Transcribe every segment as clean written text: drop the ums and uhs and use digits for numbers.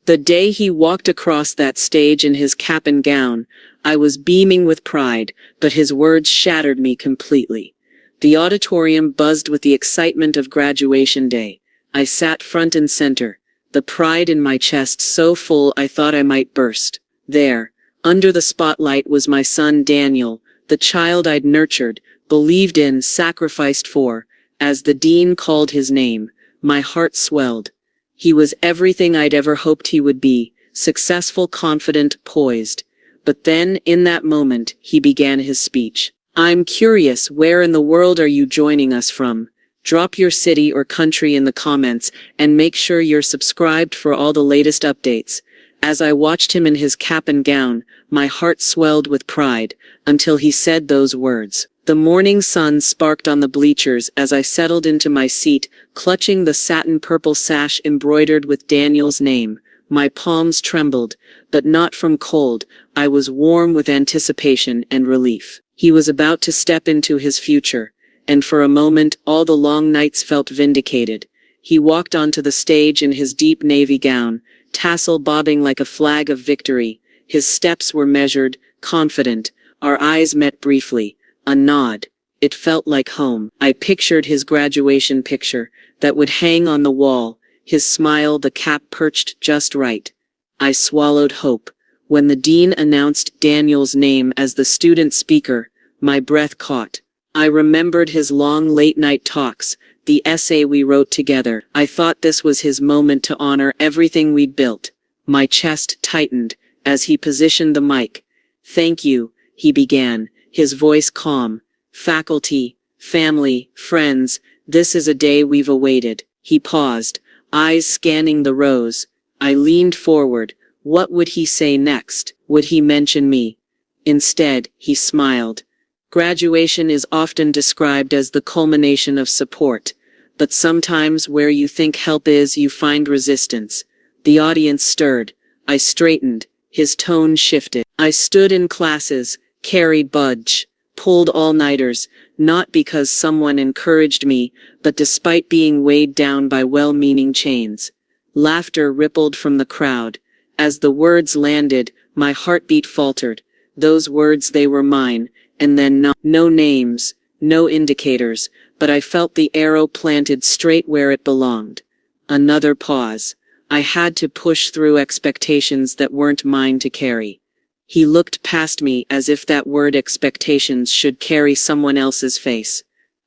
The day he walked across that stage in his cap and gown, I was beaming with pride, but his words shattered me completely. The auditorium buzzed with the excitement of graduation day. I sat front and center, the pride in my chest so full I thought I might burst. There, under the spotlight, was my son Daniel, the child I'd nurtured, believed in, sacrificed for. As the dean called his name, my heart swelled. He was everything I'd ever hoped he would be, successful, confident, poised. But then, in that moment, he began his speech. "I'm curious, where in the world are you joining us from? Drop your city or country in the comments, and make sure you're subscribed for all the latest updates." As I watched him in his cap and gown, my heart swelled with pride, until he said those words. The morning sun sparkled on the bleachers as I settled into my seat, clutching the satin purple sash embroidered with Daniel's name. My palms trembled, but not from cold. I was warm with anticipation and relief. He was about to step into his future, and for a moment all the long nights felt vindicated. He walked onto the stage in his deep navy gown, tassel bobbing like a flag of victory. His steps were measured, confident. Our eyes met briefly. A nod. It felt like home. I pictured his graduation picture that would hang on the wall, his smile, the cap perched just right. I swallowed hope. When the dean announced Daniel's name as the student speaker, my breath caught. I remembered his long late-night talks, the essay we wrote together. I thought this was his moment to honor everything we'd built. My chest tightened as he positioned the mic. "Thank you," he began, his voice calm. "Faculty, family, friends, this is a day we've awaited." He paused, eyes scanning the rows. I leaned forward. What would he say next? Would he mention me? Instead, he smiled. Graduation is often described as the culmination of support, but sometimes where you think help is, you find resistance. The audience stirred. I straightened. His tone shifted. I stood in classes, carried budge, pulled all-nighters, not because someone encouraged me, but despite being weighed down by well-meaning chains. Laughter rippled from the crowd. As the words landed, my heartbeat faltered. Those words, they were mine, and then no names, no indicators, but I felt the arrow planted straight where it belonged. Another pause. I had to push through expectations that weren't mine to carry. He looked past me as if that word expectations should carry someone else's face.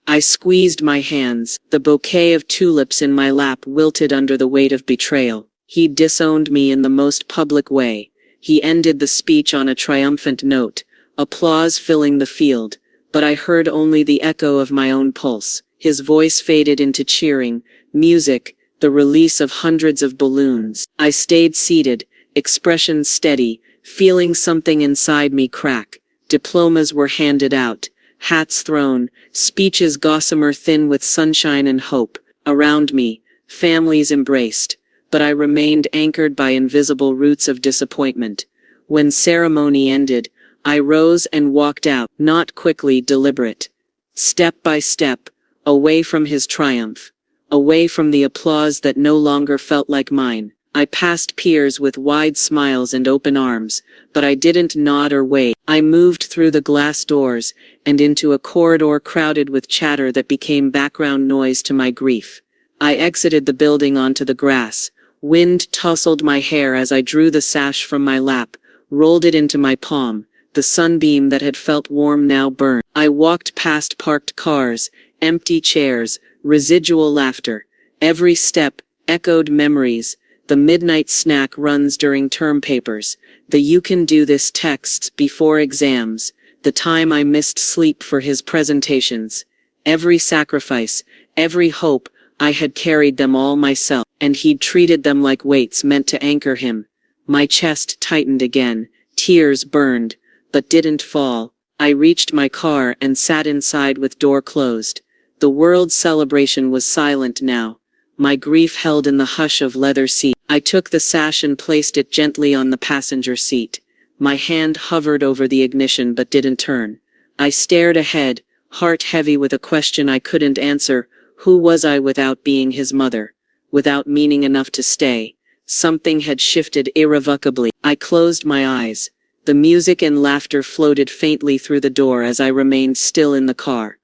I squeezed my hands. The bouquet of tulips in my lap wilted under the weight of betrayal. He disowned me in the most public way. He ended the speech on a triumphant note, applause filling the field, but I heard only the echo of my own pulse. His voice faded into cheering, music, the release of hundreds of balloons. I stayed seated, expression steady, feeling something inside me crack. Diplomas were handed out, hats thrown, speeches gossamer thin with sunshine and hope. Around me, families embraced, but I remained anchored by invisible roots of disappointment. When ceremony ended, I rose and walked out, not quickly, deliberate. Step by step, away from his triumph, away from the applause that no longer felt like mine. I passed peers with wide smiles and open arms, but I didn't nod or wave. I moved through the glass doors, and into a corridor crowded with chatter that became background noise to my grief. I exited the building onto the grass. Wind tousled my hair as I drew the sash from my lap, rolled it into my palm. The sunbeam that had felt warm now burned. I walked past parked cars, empty chairs, residual laughter. Every step echoed memories. The midnight snack runs during term papers. The "you can do this" texts before exams. The time I missed sleep for his presentations. Every sacrifice, every hope, I had carried them all myself, and he'd treated them like weights meant to anchor him. My chest tightened again. Tears burned, but didn't fall. I reached my car and sat inside with door closed. The world's celebration was silent now. My grief held in the hush of leather seat. I took the sash and placed it gently on the passenger seat. My hand hovered over the ignition but didn't turn. I stared ahead, heart heavy with a question I couldn't answer. Who was I without being his mother? Without meaning enough to stay? Something had shifted irrevocably. I closed my eyes. The music and laughter floated faintly through the door as I remained still in the car.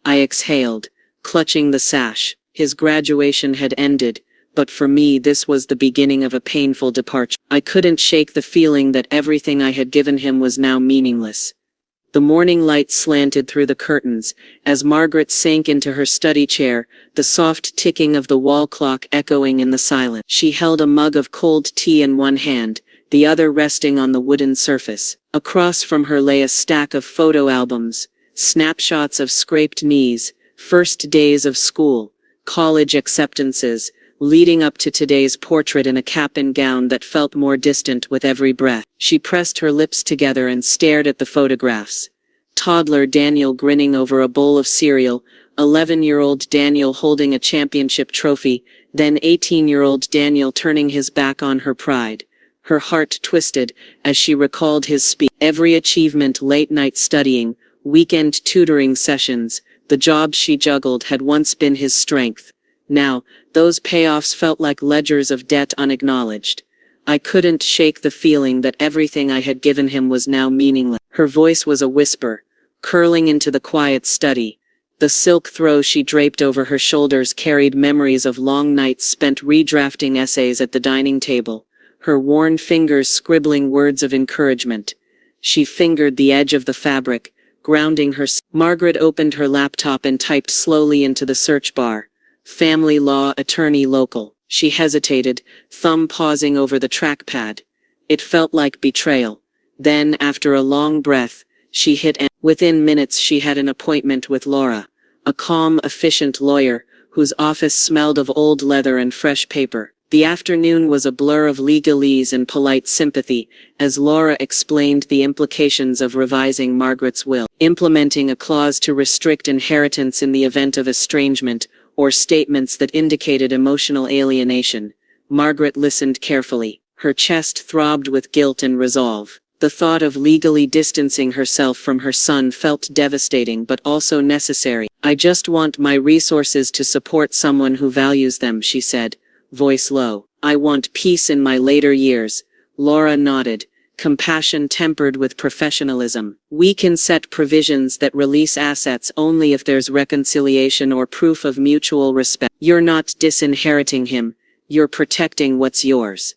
I exhaled, clutching the sash. His graduation had ended, but for me this was the beginning of a painful departure. I couldn't shake the feeling that everything I had given him was now meaningless. The morning light slanted through the curtains. As Margaret sank into her study chair, the soft ticking of the wall clock echoing in the silence. She held a mug of cold tea in one hand, the other resting on the wooden surface. Across from her lay a stack of photo albums, snapshots of scraped knees, first days of school, college acceptances, leading up to today's portrait in a cap and gown that felt more distant with every breath. She pressed her lips together and stared at the photographs. Toddler Daniel grinning over a bowl of cereal, 11-year-old Daniel holding a championship trophy, then 18-year-old Daniel turning his back on her pride. Her heart twisted as she recalled his speech. Every achievement, late-night studying, weekend tutoring sessions, the jobs she juggled had once been his strength. Now, those payoffs felt like ledgers of debt unacknowledged. I couldn't shake the feeling that everything I had given him was now meaningless. Her voice was a whisper, curling into the quiet study. The silk throw she draped over her shoulders carried memories of long nights spent redrafting essays at the dining table, her worn fingers scribbling words of encouragement. She fingered the edge of the fabric, grounding her. Margaret opened her laptop and typed slowly into the search bar. Family law attorney local. She hesitated, thumb pausing over the trackpad. It felt like betrayal. Then, after a long breath, she hit enter. Within minutes she had an appointment with Laura, a calm, efficient lawyer, whose office smelled of old leather and fresh paper. The afternoon was a blur of legalese and polite sympathy, as Laura explained the implications of revising Margaret's will, implementing a clause to restrict inheritance in the event of estrangement, or statements that indicated emotional alienation. Margaret listened carefully. Her chest throbbed with guilt and resolve. The thought of legally distancing herself from her son felt devastating but also necessary. I just want my resources to support someone who values them, she said, voice low. I want peace in my later years. Laura nodded, compassion tempered with professionalism. We can set provisions that release assets only if there's reconciliation or proof of mutual respect. You're not disinheriting him, you're protecting what's yours.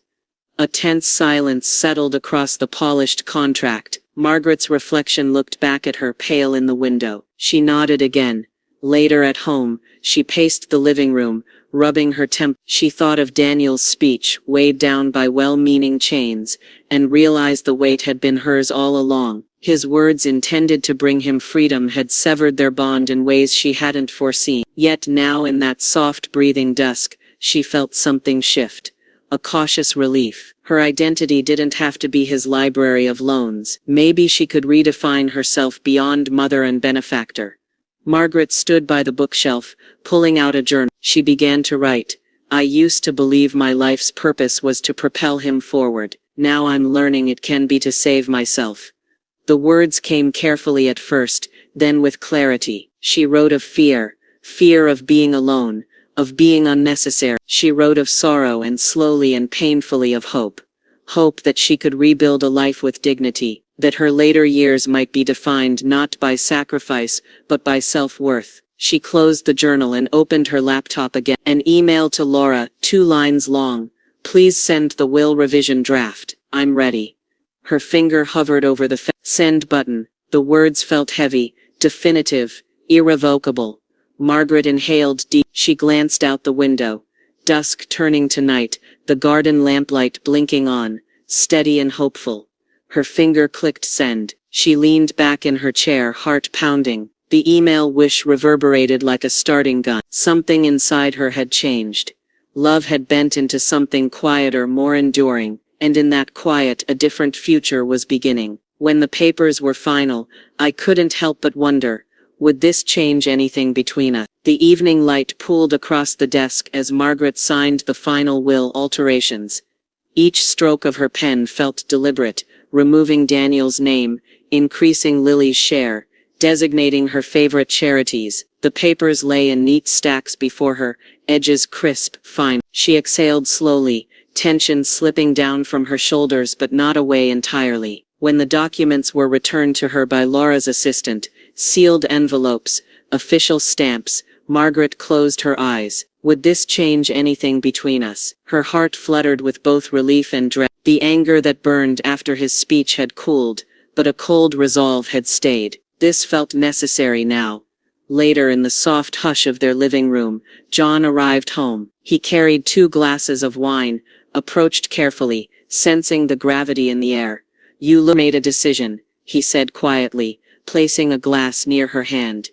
A tense silence settled across the polished contract. Margaret's reflection looked back at her, pale in the window. She nodded again. Later at home, she paced the living room, rubbing her temple. She thought of Daniel's speech, weighed down by well-meaning chains, and realized the weight had been hers all along. His words intended to bring him freedom had severed their bond in ways she hadn't foreseen. Yet now in that soft breathing dusk, she felt something shift. A cautious relief. Her identity didn't have to be his library of loans. Maybe she could redefine herself beyond mother and benefactor. Margaret stood by the bookshelf, pulling out a journal. She began to write. I used to believe my life's purpose was to propel him forward. Now I'm learning it can be to save myself. The words came carefully at first, then with clarity. She wrote of fear of being alone, of being unnecessary. She wrote of sorrow and slowly and painfully of hope. Hope that she could rebuild a life with dignity, that her later years might be defined not by sacrifice, but by self-worth. She closed the journal and opened her laptop again. An email to Laura, 2 lines long. Please send the will revision draft. I'm ready. Her finger hovered over the send button. The words felt heavy, definitive, irrevocable. Margaret inhaled deep. She glanced out the window. Dusk turning to night, the garden lamplight blinking on, steady and hopeful. Her finger clicked send. She leaned back in her chair, heart pounding. The email wish reverberated like a starting gun. Something inside her had changed. Love had bent into something quieter, more enduring, and in that quiet a different future was beginning. When the papers were final, I couldn't help but wonder, would this change anything between us? The evening light pooled across the desk as Margaret signed the final will alterations. Each stroke of her pen felt deliberate, removing Daniel's name, increasing Lily's share, designating her favorite charities. The papers lay in neat stacks before her, edges crisp, fine. She exhaled slowly, tension slipping down from her shoulders but not away entirely. When the documents were returned to her by Laura's assistant, sealed envelopes, official stamps, Margaret closed her eyes. Would this change anything between us? Her heart fluttered with both relief and dread. The anger that burned after his speech had cooled, but a cold resolve had stayed. This felt necessary now. Later, in the soft hush of their living room, John arrived home. He carried 2 glasses of wine, approached carefully, sensing the gravity in the air. "You made a decision," he said quietly, placing a glass near her hand.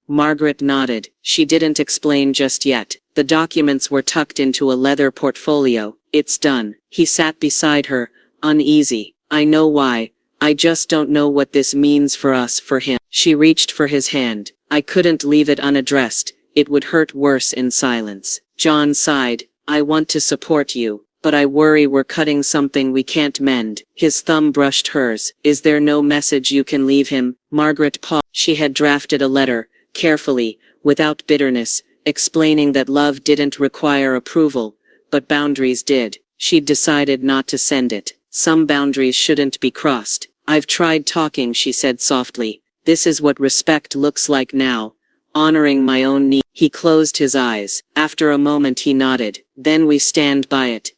Margaret nodded. She didn't explain just yet. The documents were tucked into a leather portfolio. "It's done." He sat beside her, uneasy. "I know why. I just don't know what this means for us, for him." She reached for his hand. "I couldn't leave it unaddressed. It would hurt worse in silence." John sighed. "I want to support you, but I worry we're cutting something we can't mend." His thumb brushed hers. "Is there no message you can leave him?" Margaret paused. She had drafted a letter, carefully, without bitterness, explaining that love didn't require approval, but boundaries did. She'd decided not to send it. Some boundaries shouldn't be crossed. "I've tried talking," she said softly. "This is what respect looks like now. Honoring my own needs." He closed his eyes. After a moment he nodded. "Then we stand by it."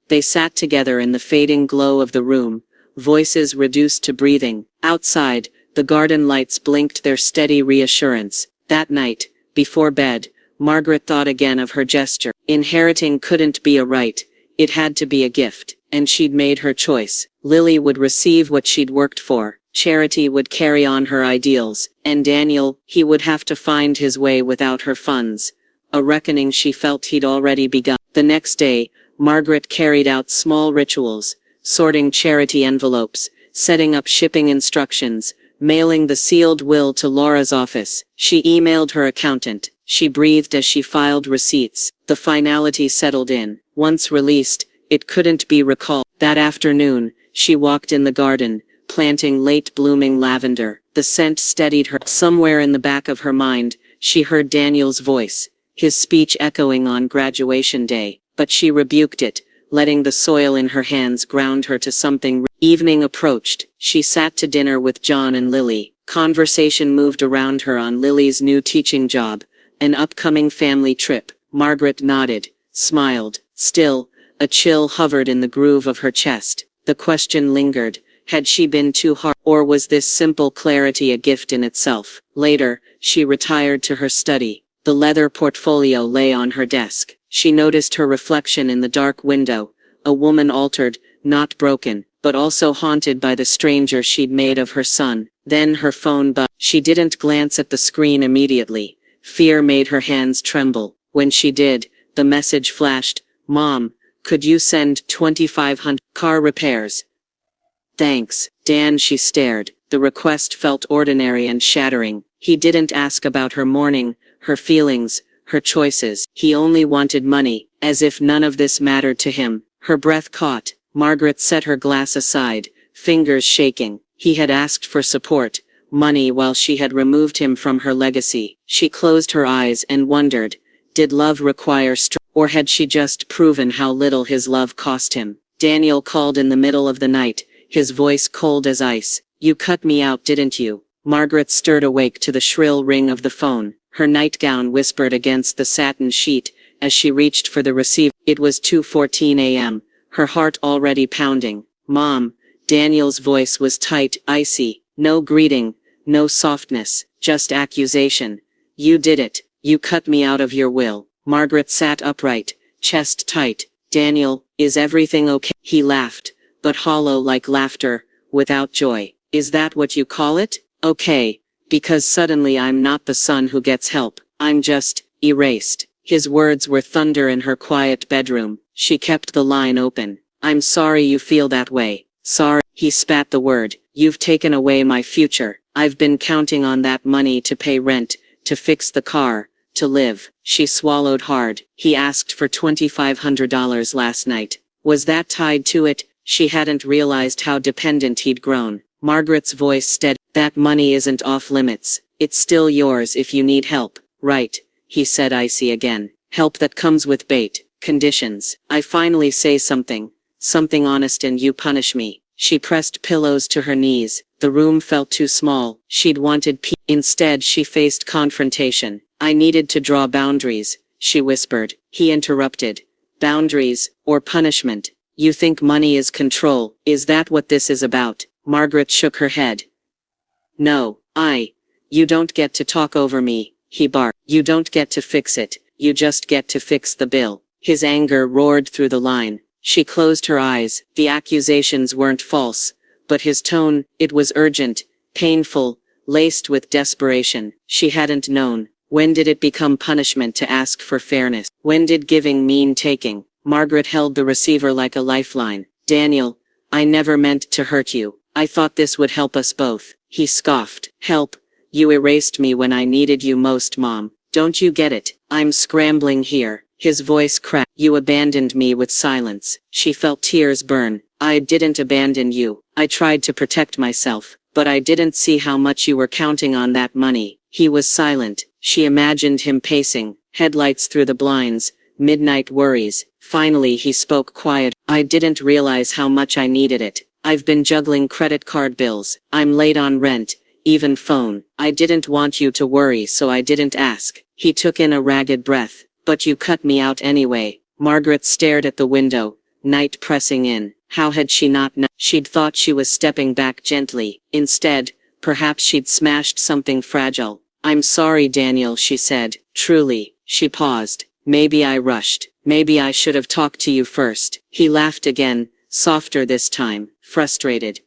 They sat together in the fading glow of the room, voices reduced to breathing. Outside, the garden lights blinked their steady reassurance. That night, before bed, Margaret thought again of her gesture. Inheriting couldn't be a right, it had to be a gift, and she'd made her choice. Lily would receive what she'd worked for, Charity would carry on her ideals, and Daniel, he would have to find his way without her funds. A reckoning she felt he'd already begun. The next day, Margaret carried out small rituals, sorting Charity envelopes, setting up shipping instructions, mailing the sealed will to Laura's office. She emailed her accountant. She breathed as she filed receipts. The finality settled in. Once released, it couldn't be recalled. That afternoon, she walked in the garden, planting late-blooming lavender. The scent steadied her. Somewhere in the back of her mind, she heard Daniel's voice, his speech echoing on graduation day. But she rebuked it, letting the soil in her hands ground her to something. Evening approached. She sat to dinner with John and Lily. Conversation moved around her on Lily's new teaching job, an upcoming family trip. Margaret nodded, smiled. Still, a chill hovered in the groove of her chest. The question lingered. Had she been too hard, or was this simple clarity a gift in itself? Later, she retired to her study. The leather portfolio lay on her desk. She noticed her reflection in the dark window, a woman altered, not broken, but also haunted by the stranger she'd made of her son. Then her phone buzzed. She didn't glance at the screen immediately. Fear made her hands tremble. When she did, the message flashed. "Mom, could you send $2,500 car repairs? Thanks, Dan." She stared. The request felt ordinary and shattering. He didn't ask about her morning, her feelings, her choices. He only wanted money, as if none of this mattered to him. Her breath caught. Margaret set her glass aside, fingers shaking. He had asked for support, money, while she had removed him from her legacy. She closed her eyes and wondered, did love require strength, or had she just proven how little his love cost him? Daniel called in the middle of the night, his voice cold as ice. "You cut me out, didn't you?" Margaret stirred awake to the shrill ring of the phone. Her nightgown whispered against the satin sheet as she reached for the receiver. It was 2:14 a.m., her heart already pounding. "Mom." Daniel's voice was tight, icy. No greeting, no softness, just accusation. "You did it. You cut me out of your will." Margaret sat upright, chest tight. "Daniel, is everything okay?" He laughed, but hollow like laughter, without joy. "Is that what you call it? Okay. Because suddenly I'm not the son who gets help. I'm just erased." His words were thunder in her quiet bedroom. She kept the line open. "I'm sorry you feel that way. Sorry." He spat the word. "You've taken away my future. I've been counting on that money to pay rent, to fix the car, to live." She swallowed hard. "He asked for $2,500 last night. Was that tied to it?" She hadn't realized how dependent he'd grown. Margaret's voice steadied. "That money isn't off limits. It's still yours if you need help, right?" He said icy again. "Help that comes with bait. Conditions. I finally say something. Something honest and you punish me. She pressed pillows to her knees. The room felt too small. She'd wanted peace. Instead, she faced confrontation. I needed to draw boundaries, she whispered. He interrupted. Boundaries, or punishment? You think money is control? Is that what this is about? Margaret shook her head. No, you don't get to talk over me, he barked. You don't get to fix it, you just get to fix the bill. His anger roared through the line. She closed her eyes. The accusations weren't false, but his tone, it was urgent, painful, laced with desperation. She hadn't known. When did it become punishment to ask for fairness? When did giving mean taking? Margaret held the receiver like a lifeline. Daniel, I never meant to hurt you. I thought this would help us both. He scoffed. Help? You erased me when I needed you most, Mom. Don't you get it? I'm scrambling here. His voice cracked. You abandoned me with silence. She felt tears burn. I didn't abandon you. I tried to protect myself, but I didn't see how much you were counting on that money. He was silent. She imagined him pacing, headlights through the blinds, midnight worries. Finally he spoke quiet. I didn't realize how much I needed it. I've been juggling credit card bills. I'm late on rent, even phone. I didn't want you to worry, so I didn't ask. He took in a ragged breath. But you cut me out anyway. Margaret stared at the window, night pressing in. How had she not known? She'd thought she was stepping back gently. Instead, perhaps she'd smashed something fragile. I'm sorry, Daniel, she said. Truly. She paused. Maybe I rushed. Maybe I should have talked to you first. He laughed again, softer this time, frustrated.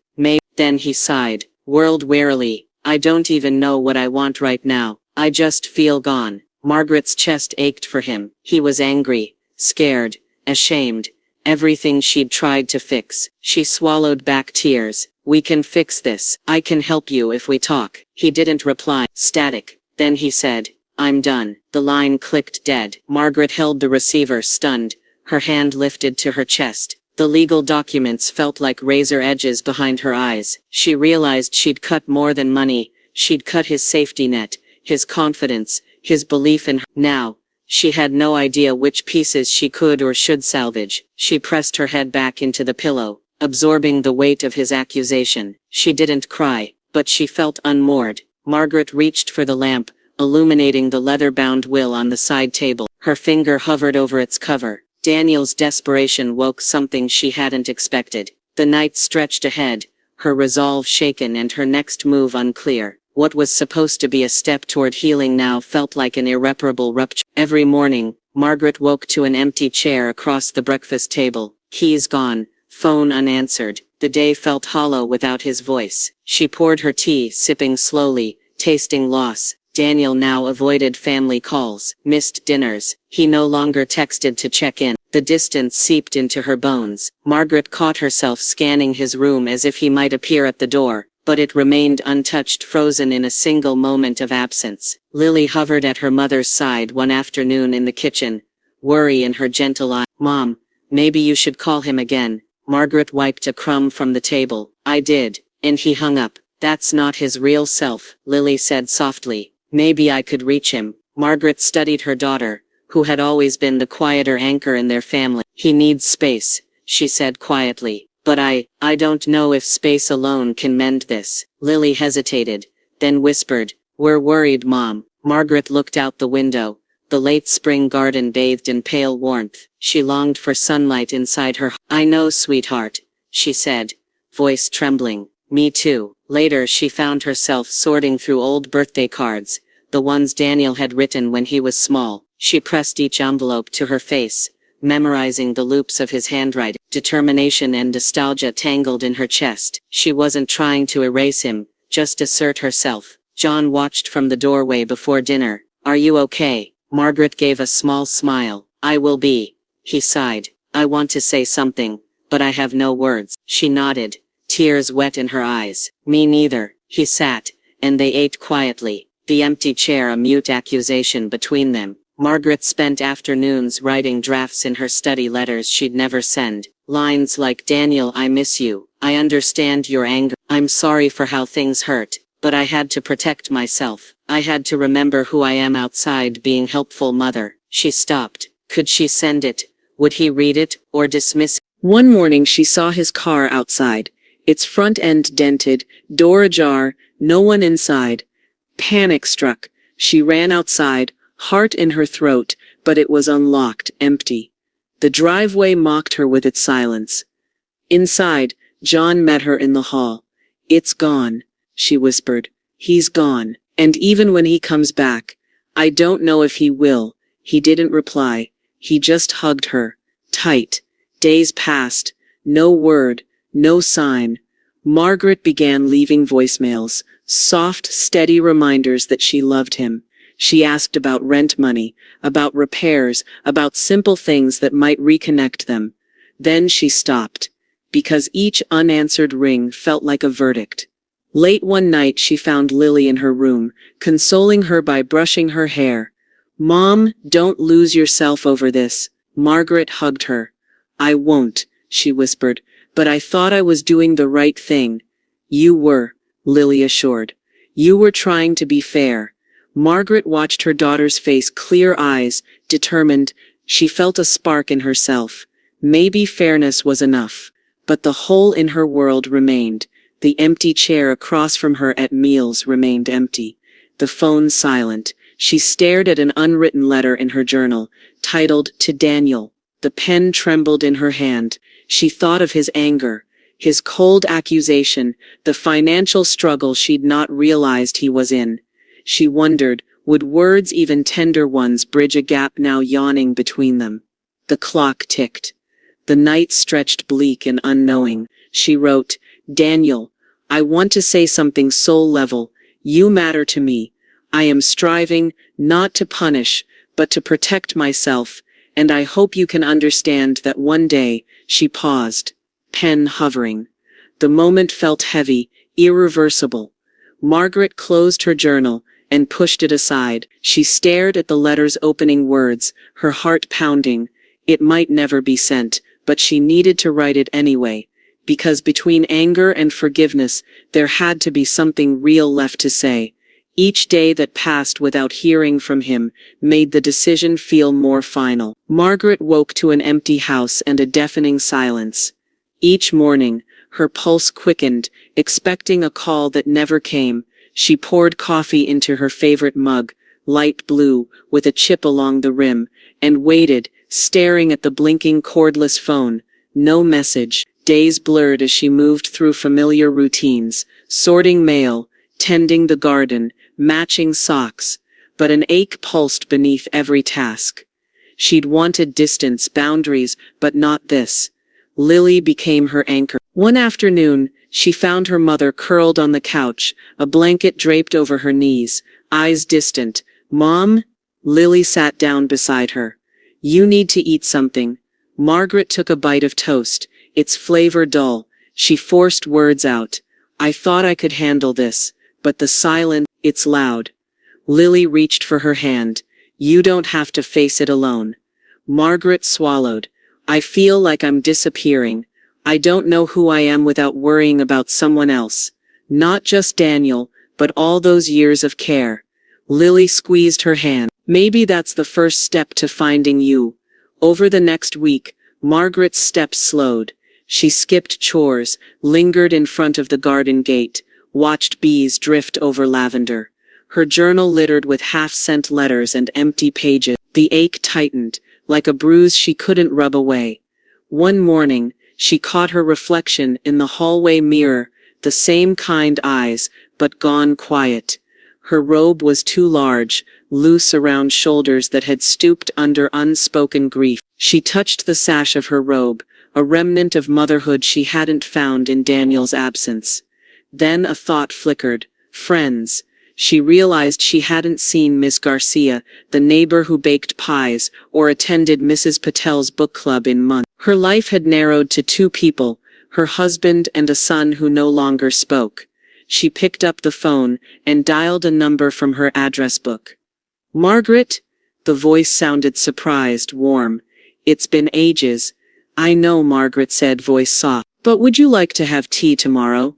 Then he sighed, whirled wearily. I don't even know what I want right now. I just feel gone. Margaret's chest ached for him. He was angry, scared, ashamed. Everything she'd tried to fix. She swallowed back tears. We can fix this. I can help you if we talk. He didn't reply. Static. Then he said, I'm done. The line clicked dead. Margaret held the receiver, stunned, her hand lifted to her chest. The legal documents felt like razor edges behind her eyes. She realized she'd cut more than money. She'd cut his safety net, his confidence, his belief in her. Now, she had no idea which pieces she could or should salvage. She pressed her head back into the pillow, absorbing the weight of his accusation. She didn't cry, but she felt unmoored. Margaret reached for the lamp, illuminating the leather-bound will on the side table. Her finger hovered over its cover. Daniel's desperation woke something she hadn't expected. The night stretched ahead, her resolve shaken and her next move unclear. What was supposed to be a step toward healing now felt like an irreparable rupture. Every morning, Margaret woke to an empty chair across the breakfast table. Keys gone, phone unanswered. The day felt hollow without his voice. She poured her tea, sipping slowly, tasting loss. Daniel now avoided family calls, missed dinners. He no longer texted to check in. The distance seeped into her bones. Margaret caught herself scanning his room as if he might appear at the door, but it remained untouched, frozen in a single moment of absence. Lily hovered at her mother's side one afternoon in the kitchen, worry in her gentle eye. Mom, maybe you should call him again. Margaret wiped a crumb from the table. I did, and he hung up. That's not his real self, Lily said softly. Maybe I could reach him. Margaret studied her daughter, who had always been the quieter anchor in their family. He needs space, she said quietly. But I don't know if space alone can mend this. Lily hesitated, then whispered, We're worried, Mom. Margaret looked out the window. The late spring garden bathed in pale warmth. She longed for sunlight inside her. I know, sweetheart, she said, voice trembling. Me too. Later she found herself sorting through old birthday cards, the ones Daniel had written when he was small. She pressed each envelope to her face, memorizing the loops of his handwriting. Determination and nostalgia tangled in her chest. She wasn't trying to erase him, just assert herself. John watched from the doorway before dinner. Are you okay? Margaret gave a small smile. I will be. He sighed. I want to say something, but I have no words. She nodded, tears wet in her eyes. Me neither. He sat, and they ate quietly, the empty chair a mute accusation between them. Margaret spent afternoons writing drafts in her study, letters she'd never send. Lines like, Daniel, I miss you. I understand your anger. I'm sorry for how things hurt, but I had to protect myself. I had to remember who I am outside being helpful mother. She stopped. Could she send it, Would he read it or dismiss it? One morning she saw his car outside, its front end dented, door ajar, no one inside. Panic struck. She ran outside, heart in her throat, but it was unlocked, empty. The driveway mocked her with its silence. Inside, John met her in the hall. "It's gone," she whispered. "He's gone. And even when he comes back, I don't know if he will." He didn't reply. He just hugged her. Tight. Days passed. No word. No sign. Margaret began leaving voicemails, soft, steady reminders that she loved him. She asked about rent money, about repairs, about simple things that might reconnect them. Then she stopped, because each unanswered ring felt like a verdict. Late one night she found Lily in her room, consoling her by brushing her hair. "Mom, don't lose yourself over this." Margaret hugged her. "I won't," she whispered, "but I thought I was doing the right thing." "You were," Lily assured. "You were trying to be fair." Margaret watched her daughter's face, clear eyes, determined. She felt a spark in herself. Maybe fairness was enough. But the hole in her world remained. The empty chair across from her at meals remained empty. The phone silent. She stared at an unwritten letter in her journal, titled, "To Daniel." The pen trembled in her hand. She thought of his anger, his cold accusation, the financial struggle she'd not realized he was in. She wondered, would words, even tender ones, bridge a gap now yawning between them? The clock ticked. The night stretched bleak and unknowing. She wrote, "Daniel, I want to say something soul level. You matter to me. I am striving, not to punish, but to protect myself, and I hope you can understand that one day." She paused, pen hovering. The moment felt heavy, irreversible. Margaret closed her journal and pushed it aside. She stared at the letter's opening words, her heart pounding. It might never be sent, but she needed to write it anyway, because between anger and forgiveness, there had to be something real left to say. Each day that passed without hearing from him made the decision feel more final. Margaret woke to an empty house and a deafening silence. Each morning, her pulse quickened, expecting a call that never came. She poured coffee into her favorite mug, light blue, with a chip along the rim, and waited, staring at the blinking cordless phone. No message. Days blurred as she moved through familiar routines, sorting mail, tending the garden, matching socks, but an ache pulsed beneath every task. She'd wanted distance, boundaries, but not this. Lily became her anchor. One afternoon, she found her mother curled on the couch, a blanket draped over her knees, eyes distant. "Mom?" Lily sat down beside her. "You need to eat something." Margaret took a bite of toast, its flavor dull. She forced words out. "I thought I could handle this, but the silence, it's loud." Lily reached for her hand. "You don't have to face it alone." Margaret swallowed. "I feel like I'm disappearing. I don't know who I am without worrying about someone else. Not just Daniel, but all those years of care." Lily squeezed her hand. "Maybe that's the first step to finding you." Over the next week, Margaret's steps slowed. She skipped chores, lingered in front of the garden gate, watched bees drift over lavender. Her journal littered with half-sent letters and empty pages. The ache tightened, like a bruise she couldn't rub away. One morning, she caught her reflection in the hallway mirror, the same kind eyes, but gone quiet. Her robe was too large, loose around shoulders that had stooped under unspoken grief. She touched the sash of her robe, a remnant of motherhood she hadn't found in Daniel's absence. Then a thought flickered. Friends. She realized she hadn't seen Miss Garcia, the neighbor who baked pies, or attended Mrs. Patel's book club in months. Her life had narrowed to two people, her husband and a son who no longer spoke. She picked up the phone and dialed a number from her address book. "Margaret?" The voice sounded surprised, warm. "It's been ages." "I know," Margaret said, voice soft. "But would you like to have tea tomorrow?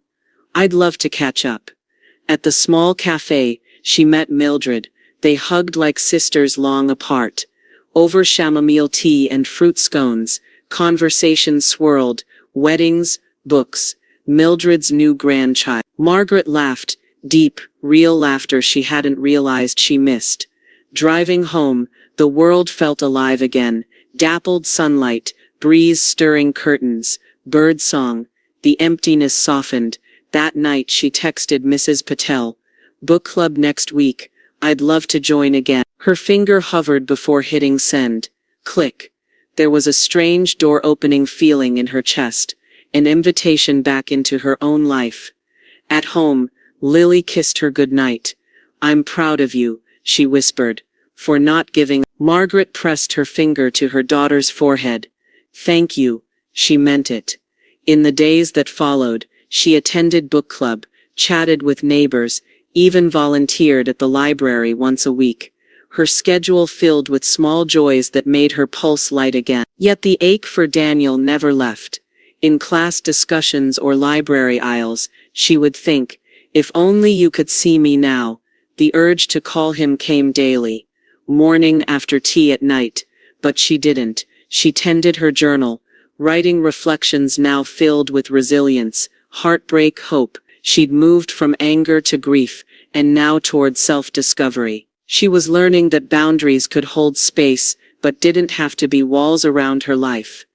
I'd love to catch up." At the small cafe, she met Mildred. They hugged like sisters long apart. Over chamomile tea and fruit scones, conversation swirled, weddings, books, Mildred's new grandchild. Margaret laughed, deep, real laughter she hadn't realized she missed. Driving home, the world felt alive again, dappled sunlight, breeze stirring curtains, bird song, the emptiness softened. That night she texted Mrs. Patel, "Book club next week, I'd love to join again." Her finger hovered before hitting send. Click. There was a strange door-opening feeling in her chest, an invitation back into her own life. At home, Lily kissed her goodnight. "I'm proud of you," she whispered, "for not giving." Margaret pressed her finger to her daughter's forehead. "Thank you," she meant it. In the days that followed, she attended book club, chatted with neighbors, even volunteered at the library once a week. Her schedule filled with small joys that made her pulse light again. Yet the ache for Daniel never left. In class discussions or library aisles, she would think, "If only you could see me now." The urge to call him came daily, morning after tea at night, but she didn't. She tended her journal, writing reflections now filled with resilience, heartbreak, hope. She'd moved from anger to grief, and now toward self-discovery. She was learning that boundaries could hold space, but didn't have to be walls around her life.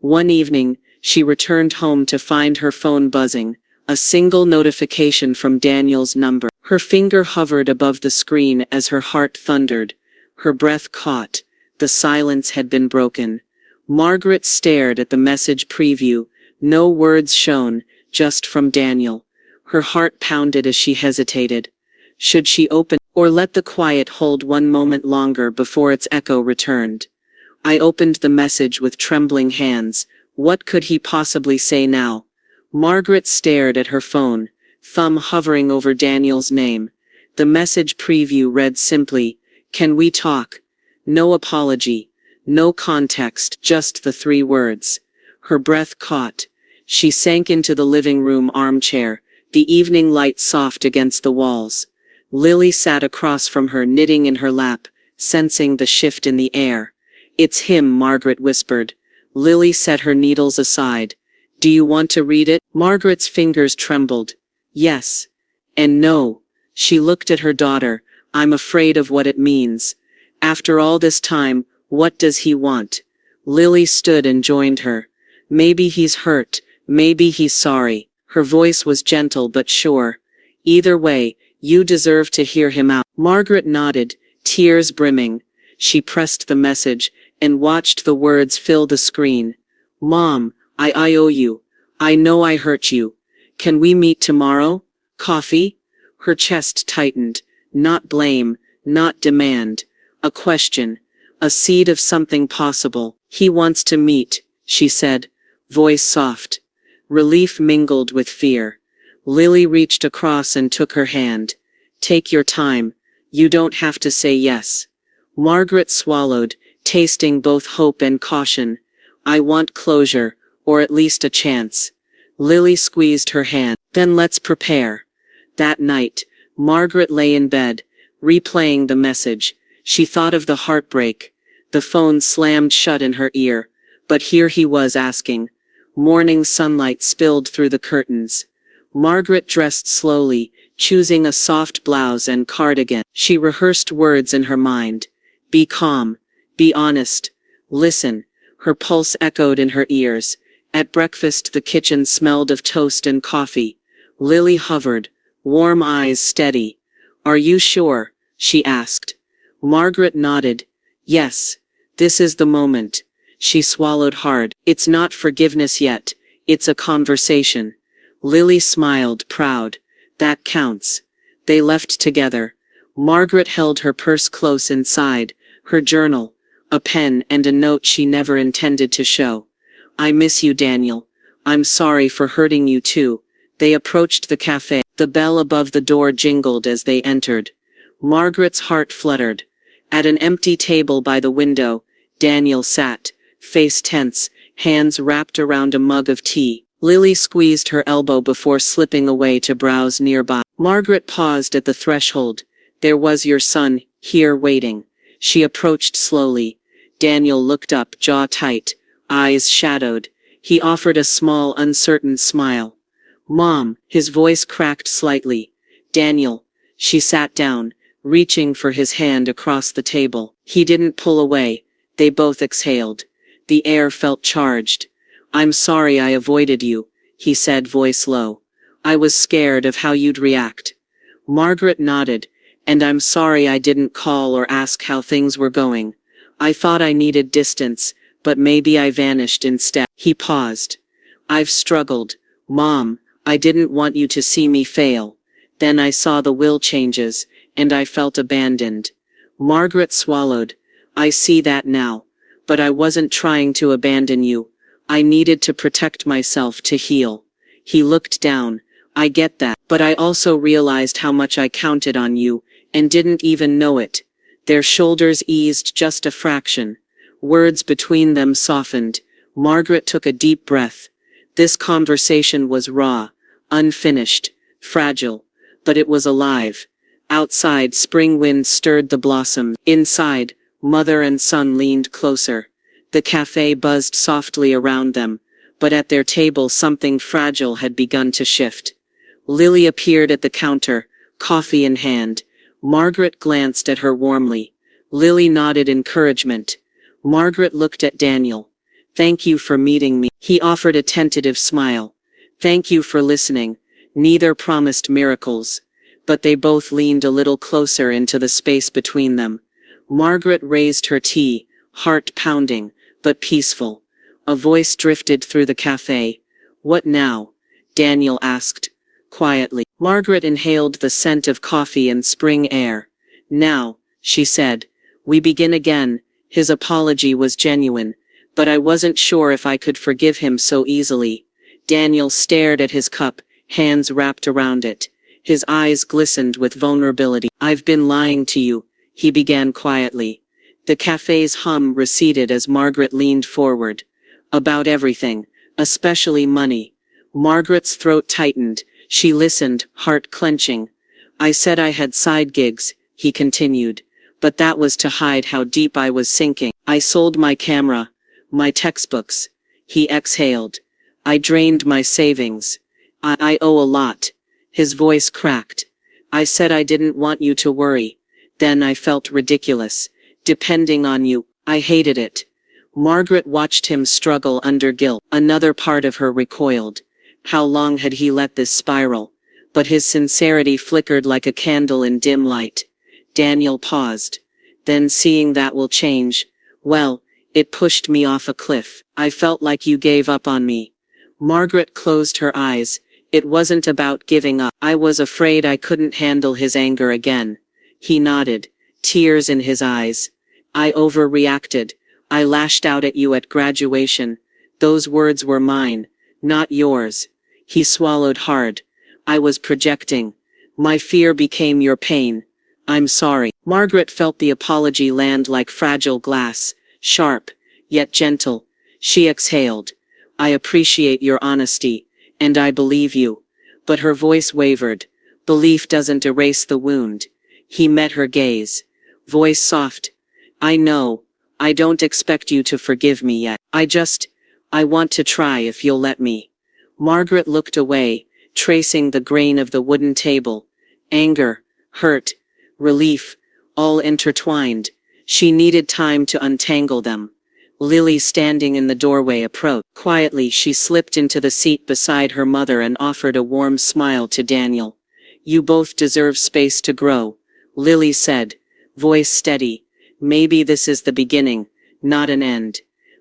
One evening, she returned home to find her phone buzzing, a single notification from Daniel's number. Her finger hovered above the screen as her heart thundered. Her breath caught. The silence had been broken. Margaret stared at the message preview, no words shown, just from Daniel. Her heart pounded as she hesitated. Should she open, or let the quiet hold one moment longer before its echo returned? I opened the message with trembling hands. What could he possibly say now? Margaret stared at her phone, thumb hovering over Daniel's name. The message preview read simply, "Can we talk?" No apology, no context, just the 3 words. Her breath caught. She sank into the living room armchair, the evening light soft against the walls. Lily sat across from her, knitting in her lap, sensing the shift in the air. "It's him," Margaret whispered. Lily set her needles aside. "Do you want to read it?" Margaret's fingers trembled. "Yes. And no." She looked at her daughter. "I'm afraid of what it means. After all this time, what does he want?" Lily stood and joined her. "Maybe he's hurt. Maybe he's sorry." Her voice was gentle but sure. "Either way, you deserve to hear him out." Margaret nodded, tears brimming. She pressed the message, and watched the words fill the screen. "Mom, I owe you. I know I hurt you. Can we meet tomorrow? Coffee?" Her chest tightened. Not blame, not demand. A question. A seed of something possible. "He wants to meet," she said, voice soft. Relief mingled with fear. Lily reached across and took her hand. "Take your time. You don't have to say yes." Margaret swallowed, tasting both hope and caution. "I want closure, or at least a chance." Lily squeezed her hand. "Then let's prepare." That night, Margaret lay in bed, replaying the message. She thought of the heartbreak. The phone slammed shut in her ear. But here he was asking. Morning sunlight spilled through the curtains. Margaret dressed slowly, choosing a soft blouse and cardigan. She rehearsed words in her mind. "Be calm. Be honest. Listen." Her pulse echoed in her ears. At breakfast the kitchen smelled of toast and coffee. Lily hovered, warm eyes steady. "Are you sure?" she asked. Margaret nodded. "Yes. This is the moment." She swallowed hard. "It's not forgiveness yet. It's a conversation." Lily smiled, proud. "That counts." They left together. Margaret held her purse close inside, her journal, a pen and a note she never intended to show. "I miss you, Daniel. I'm sorry for hurting you too." They approached the cafe. The bell above the door jingled as they entered. Margaret's heart fluttered. At an empty table by the window, Daniel sat, face tense, hands wrapped around a mug of tea. Lily squeezed her elbow before slipping away to browse nearby. Margaret paused at the threshold. "There was your son, here waiting." She approached slowly. Daniel looked up, jaw tight, eyes shadowed. He offered a small, uncertain smile. Mom, his voice cracked slightly. Daniel. She sat down, reaching for his hand across the table. He didn't pull away. They both exhaled. The air felt charged. I'm sorry I avoided you, he said, voice low. I was scared of how you'd react. Margaret nodded. And I'm sorry I didn't call or ask how things were going. I thought I needed distance, but maybe I vanished instead. He paused. I've struggled. Mom, I didn't want you to see me fail. Then I saw the will changes, and I felt abandoned. Margaret swallowed. I see that now. But I wasn't trying to abandon you. I needed to protect myself to heal. He looked down. I get that. But I also realized how much I counted on you, and didn't even know it. Their shoulders eased just a fraction. Words between them softened. Margaret took a deep breath. This conversation was raw, unfinished, fragile. But it was alive. Outside, spring wind stirred the blossoms. Inside, mother and son leaned closer. The cafe buzzed softly around them, but at their table something fragile had begun to shift. Lily appeared at the counter, coffee in hand. Margaret glanced at her warmly. Lily nodded encouragement. Margaret looked at Daniel. Thank you for meeting me. He offered a tentative smile. Thank you for listening. Neither promised miracles. But they both leaned a little closer into the space between them. Margaret raised her tea, heart pounding, but peaceful. A voice drifted through the cafe. What now? Daniel asked. Quietly. Margaret inhaled the scent of coffee and spring air. Now, she said. We begin again. His apology was genuine, but I wasn't sure if I could forgive him so easily. Daniel stared at his cup, hands wrapped around it. His eyes glistened with vulnerability. I've been lying to you, he began quietly. The cafe's hum receded as Margaret leaned forward. About everything, especially money. Margaret's throat tightened. She listened, heart clenching. I said I had side gigs, he continued. But that was to hide how deep I was sinking. I sold my camera, my textbooks. He exhaled. I drained my savings. I owe a lot. His voice cracked. I said I didn't want you to worry. Then I felt ridiculous. Depending on you. I hated it. Margaret watched him struggle under guilt. Another part of her recoiled. How long had he let this spiral? But his sincerity flickered like a candle in dim light. Daniel paused. Then seeing that will change, well, it pushed me off a cliff. I felt like you gave up on me. Margaret closed her eyes. It wasn't about giving up. I was afraid I couldn't handle his anger again. He nodded, tears in his eyes. I overreacted. I lashed out at you at graduation. Those words were mine, not yours. He swallowed hard. I was projecting. My fear became your pain. I'm sorry. Margaret felt the apology land like fragile glass, sharp, yet gentle. She exhaled. I appreciate your honesty, and I believe you. But her voice wavered. Belief doesn't erase the wound. He met her gaze. Voice soft. I know. I don't expect you to forgive me yet. I want to try if you'll let me. Margaret looked away, tracing the grain of the wooden table. Anger, hurt, relief, all intertwined. She needed time to untangle them. Lily, standing in the doorway, approached. Quietly, she slipped into the seat beside her mother and offered a warm smile to Daniel. You both deserve space to grow, Lily said, voice steady. Maybe this is the beginning, not an end.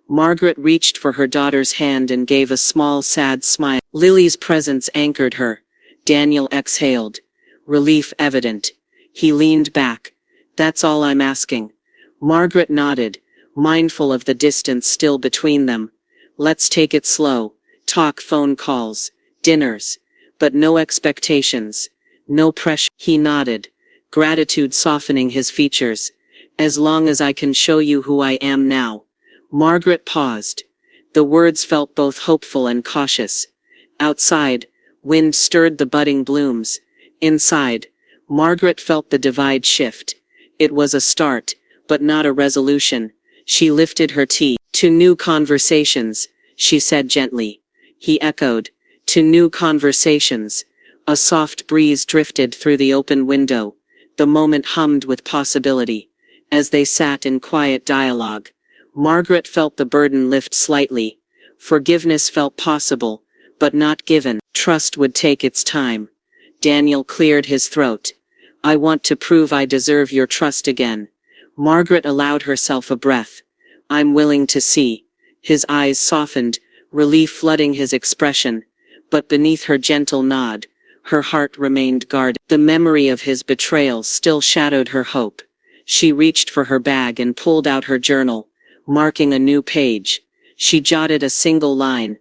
Margaret reached for her daughter's hand and gave a small, sad smile. Lily's presence anchored her. Daniel exhaled. Relief evident. He leaned back. That's all I'm asking. Margaret nodded, mindful of the distance still between them. Let's take it slow. Talk, phone calls, dinners. But no expectations. No pressure. He nodded, gratitude softening his features. As long as I can show you who I am now. Margaret paused. The words felt both hopeful and cautious. Outside, wind stirred the budding blooms. Inside, Margaret felt the divide shift. It was a start, but not a resolution. She lifted her tea. To new conversations, she said gently. He echoed. To new conversations. A soft breeze drifted through the open window. The moment hummed with possibility. As they sat in quiet dialogue, Margaret felt the burden lift slightly. Forgiveness felt possible, but not given. Trust would take its time. Daniel cleared his throat. I want to prove I deserve your trust again. Margaret allowed herself a breath. I'm willing to see. His eyes softened, relief flooding his expression. But beneath her gentle nod, her heart remained guarded. The memory of his betrayal still shadowed her hope. She reached for her bag and pulled out her journal, marking a new page. She jotted a single line.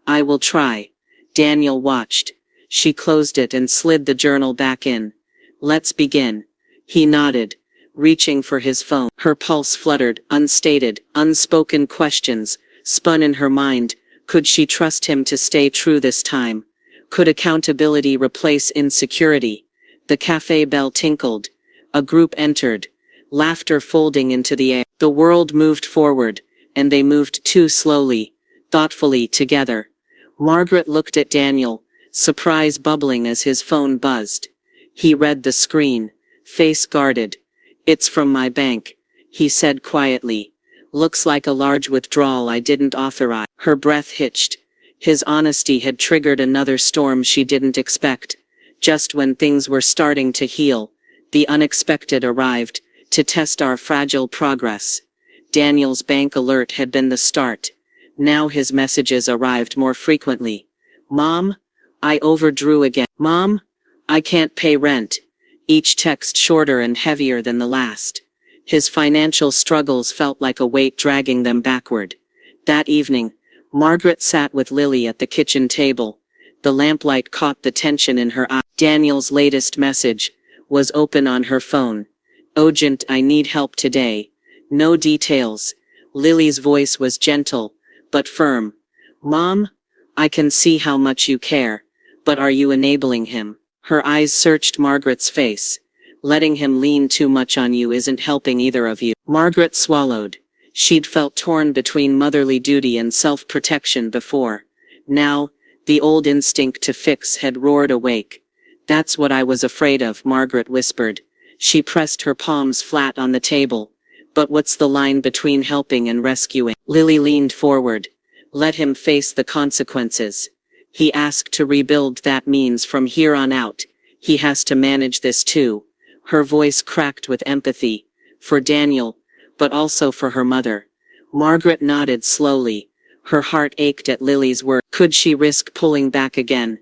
I will try. Daniel watched. She closed it and slid the journal back in. Let's begin. He nodded, reaching for his phone. Her pulse fluttered, unstated, unspoken questions spun in her mind. Could she trust him to stay true this time? Could accountability replace insecurity? The cafe bell tinkled. A group entered, laughter folding into the air. The world moved forward, and they moved too slowly, thoughtfully together. Margaret looked at Daniel, surprise bubbling as his phone buzzed. He read the screen, face guarded. It's from my bank, he said quietly. Looks like a large withdrawal I didn't authorize. Her breath hitched. His honesty had triggered another storm she didn't expect. Just when things were starting to heal, the unexpected arrived, to test our fragile progress. Daniel's bank alert had been the start. Now his messages arrived more frequently. Mom, I overdrew again. Mom, I can't pay rent. Each text shorter and heavier than the last. His financial struggles felt like a weight dragging them backward. That evening, Margaret sat with Lily at the kitchen table. The lamplight caught the tension in her eye. Daniel's latest message was open on her phone. Urgent, I need help today. No details. Lily's voice was gentle, but firm. Mom, I can see how much you care, but are you enabling him? Her eyes searched Margaret's face. Letting him lean too much on you isn't helping either of you. Margaret swallowed. She'd felt torn between motherly duty and self-protection before. Now, the old instinct to fix had roared awake. That's what I was afraid of, Margaret whispered. She pressed her palms flat on the table. But what's the line between helping and rescuing? Lily leaned forward. Let him face the consequences. He asked to rebuild. That means from here on out, he has to manage this too. Her voice cracked with empathy. For Daniel, but also for her mother. Margaret nodded slowly. Her heart ached at Lily's word. Could she risk pulling back again?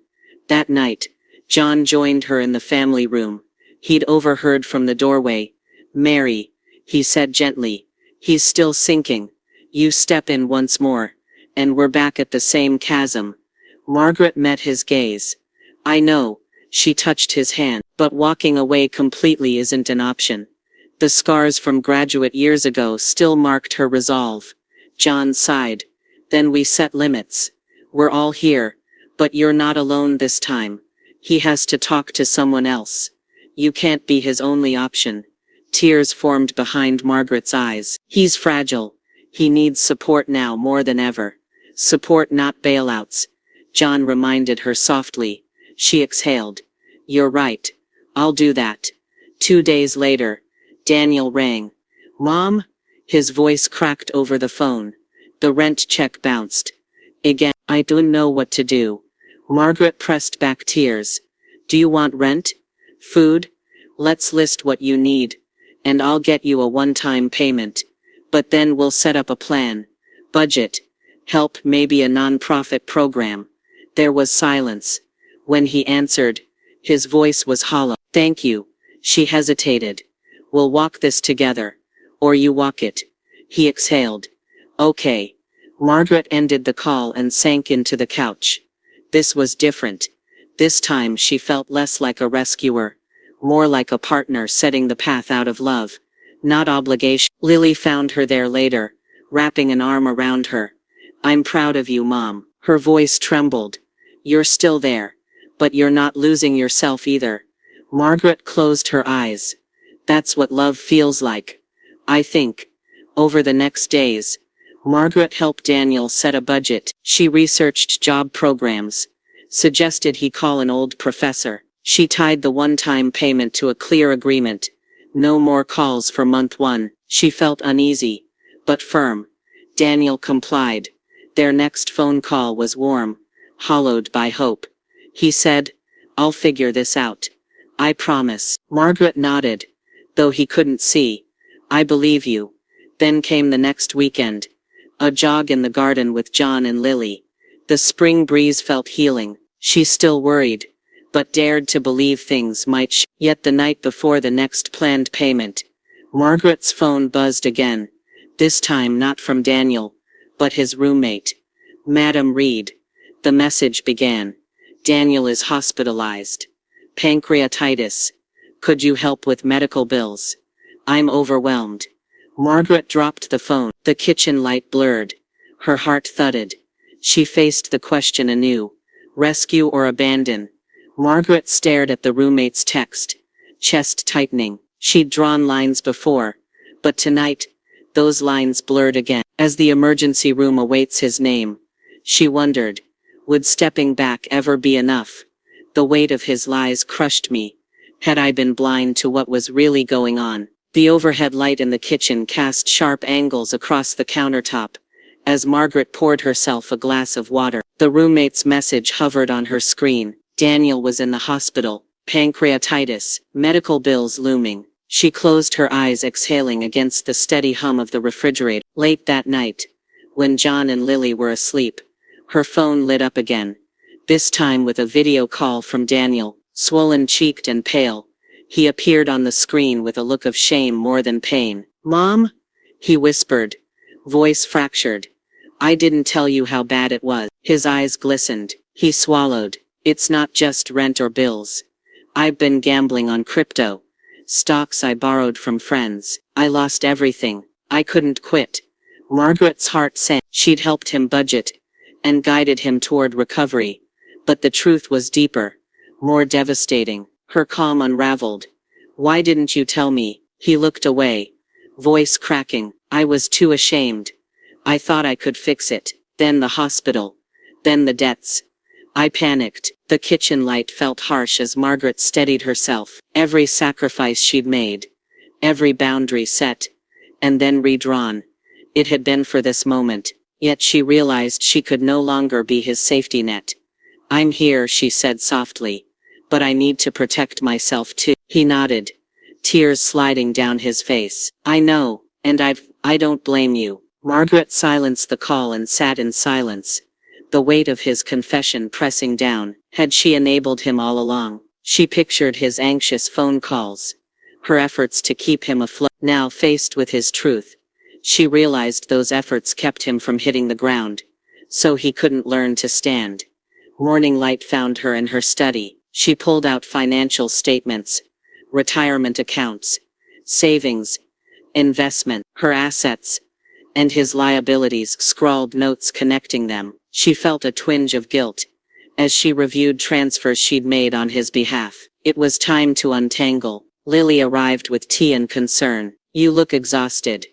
That night, John joined her in the family room. He'd overheard from the doorway. Mary, he said gently. He's still sinking. You step in once more, and we're back at the same chasm. Margaret met his gaze. I know, she touched his hand, but walking away completely isn't an option. The scars from graduate years ago still marked her resolve. John sighed. Then we set limits. We're all here, but you're not alone this time. He has to talk to someone else. You can't be his only option. Tears formed behind Margaret's eyes. He's fragile. He needs support now more than ever. Support, not bailouts. John reminded her softly. She exhaled. You're right. I'll do that. 2 days later, Daniel rang. Mom? His voice cracked over the phone. The rent check bounced. Again, I don't know what to do. Margaret pressed back tears. Do you want rent? Food? Let's list what you need. And I'll get you a one-time payment. But then we'll set up a plan. Budget. Help, maybe a non-profit program. There was silence. When he answered, his voice was hollow. Thank you. She hesitated. We'll walk this together. Or you walk it. He exhaled. Okay. Margaret ended the call and sank into the couch. This was different. This time she felt less like a rescuer. More like a partner setting the path out of love. Not obligation. Lily found her there later, wrapping an arm around her. I'm proud of you, Mom. Her voice trembled. You're still there. But you're not losing yourself either. Margaret closed her eyes. That's what love feels like. I think. Over the next days, Margaret helped Daniel set a budget. She researched job programs, suggested he call an old professor. She tied the one-time payment to a clear agreement. No more calls for month 1. She felt uneasy, but firm. Daniel complied. Their next phone call was warm, hollowed by hope. He said, "I'll figure this out. I promise." Margaret nodded, though he couldn't see. "I believe you." Then came the next weekend. A jog in the garden with John and Lily. The spring breeze felt healing. She still worried, but dared to believe things might Yet the night before the next planned payment, Margaret's phone buzzed again. This time not from Daniel, but his roommate, Madam Reed. The message began. "Daniel is hospitalized. Pancreatitis. Could you help with medical bills? I'm overwhelmed." Margaret dropped the phone. The kitchen light blurred. Her heart thudded. She faced the question anew. Rescue or abandon? Margaret stared at the roommate's text, chest tightening. She'd drawn lines before, but tonight, those lines blurred again. As the emergency room awaits his name, she wondered, would stepping back ever be enough? The weight of his lies crushed me. Had I been blind to what was really going on? The overhead light in the kitchen cast sharp angles across the countertop. As Margaret poured herself a glass of water, the roommate's message hovered on her screen. Daniel was in the hospital. Pancreatitis. Medical bills looming. She closed her eyes, exhaling against the steady hum of the refrigerator. Late that night, when John and Lily were asleep, her phone lit up again. This time with a video call from Daniel, swollen-cheeked and pale. He appeared on the screen with a look of shame more than pain. "Mom?" he whispered, voice fractured. "I didn't tell you how bad it was." His eyes glistened. He swallowed. "It's not just rent or bills. I've been gambling on crypto. Stocks I borrowed from friends. I lost everything. I couldn't quit." Margaret's heart sank. She'd helped him budget, and guided him toward recovery. But the truth was deeper, more devastating. Her calm unraveled. "Why didn't you tell me?" He looked away, voice cracking. "I was too ashamed. I thought I could fix it. Then the hospital. Then the debts. I panicked." The kitchen light felt harsh as Margaret steadied herself. Every sacrifice she'd made, every boundary set, and then redrawn. It had been for this moment, yet she realized she could no longer be his safety net. "I'm here," she said softly, "but I need to protect myself too." He nodded, tears sliding down his face. "I know, and I don't blame you." Margaret silenced the call and sat in silence, the weight of his confession pressing down. Had she enabled him all along? She pictured his anxious phone calls, her efforts to keep him afloat. Now faced with his truth, she realized those efforts kept him from hitting the ground, so he couldn't learn to stand. Morning light found her in her study. She pulled out financial statements, retirement accounts, savings, investment, her assets, and his liabilities, scrawled notes connecting them. She felt a twinge of guilt as she reviewed transfers she'd made on his behalf. It was time to untangle. Lily arrived with tea and concern. "You look exhausted."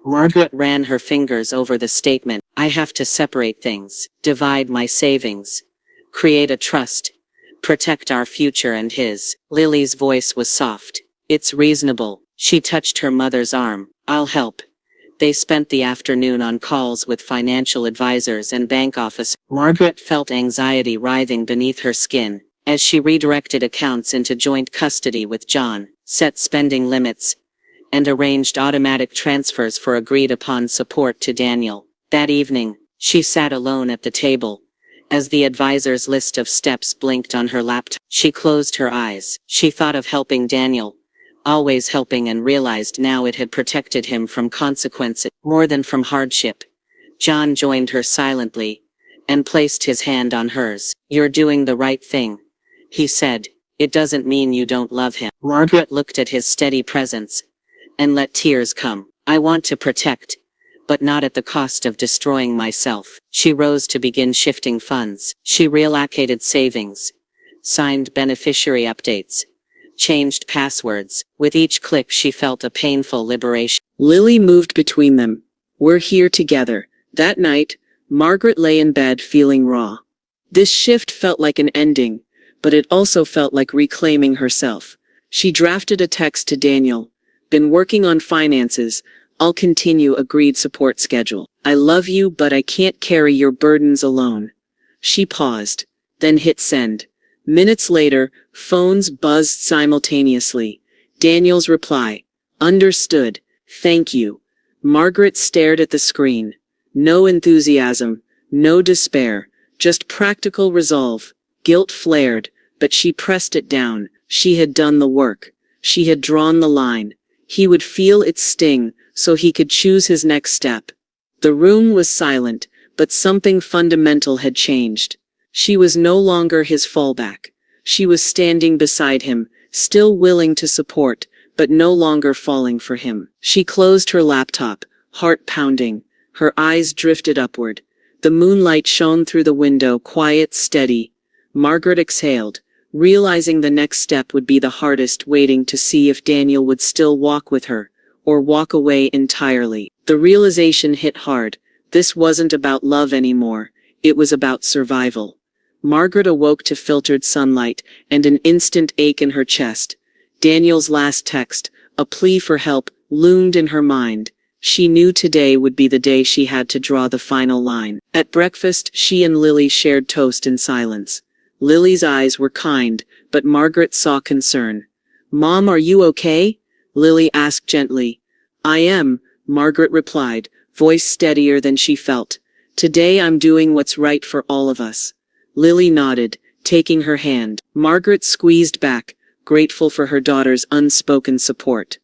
Margaret ran her fingers over the statement. "I have to separate things, divide my savings, create a trust, protect our future and his." Lily's voice was soft. "It's reasonable." She touched her mother's arm. "I'll help." They spent the afternoon on calls with financial advisors and bank officers. Margaret felt anxiety writhing beneath her skin as she redirected accounts into joint custody with John, set spending limits, and arranged automatic transfers for agreed-upon support to Daniel. That evening, she sat alone at the table. As the advisor's list of steps blinked on her laptop, she closed her eyes. She thought of helping Daniel, always helping, and realized now it had protected him from consequences more than from hardship. John joined her silently and placed his hand on hers. "You're doing the right thing," he said. "It doesn't mean you don't love him." Margaret looked at his steady presence and let tears come. "I want to protect, but not at the cost of destroying myself." She rose to begin shifting funds. She reallocated savings, signed beneficiary updates, changed passwords. With each click she felt a painful liberation. Lily moved between them. We're here together. That night, Margaret lay in bed feeling raw. This shift felt like an ending, but it also felt like reclaiming herself. She drafted a text to Daniel. Been working on finances. I'll continue agreed support schedule. I love you, but I can't carry your burdens alone. She paused, then hit send. Minutes later, phones buzzed simultaneously. Daniel's reply. Understood. Thank you. Margaret stared at the screen. No enthusiasm, no despair, just practical resolve. Guilt flared, but she pressed it down. She had done the work. She had drawn the line. He would feel its sting, so he could choose his next step. The room was silent, but something fundamental had changed. She was no longer his fallback. She was standing beside him, still willing to support, but no longer falling for him. She closed her laptop, heart pounding. Her eyes drifted upward. The moonlight shone through the window, quiet, steady. Margaret exhaled, realizing the next step would be the hardest, waiting to see if Daniel would still walk with her, or walk away entirely. The realization hit hard. This wasn't about love anymore. It was about survival. Margaret awoke to filtered sunlight and an instant ache in her chest. Daniel's last text, a plea for help, loomed in her mind. She knew today would be the day she had to draw the final line. At breakfast, she and Lily shared toast in silence. Lily's eyes were kind, but Margaret saw concern. "Mom, are you okay?" Lily asked gently. "I am," Margaret replied, voice steadier than she felt. "Today I'm doing what's right for all of us." Lily nodded, taking her hand. Margaret squeezed back, grateful for her daughter's unspoken support.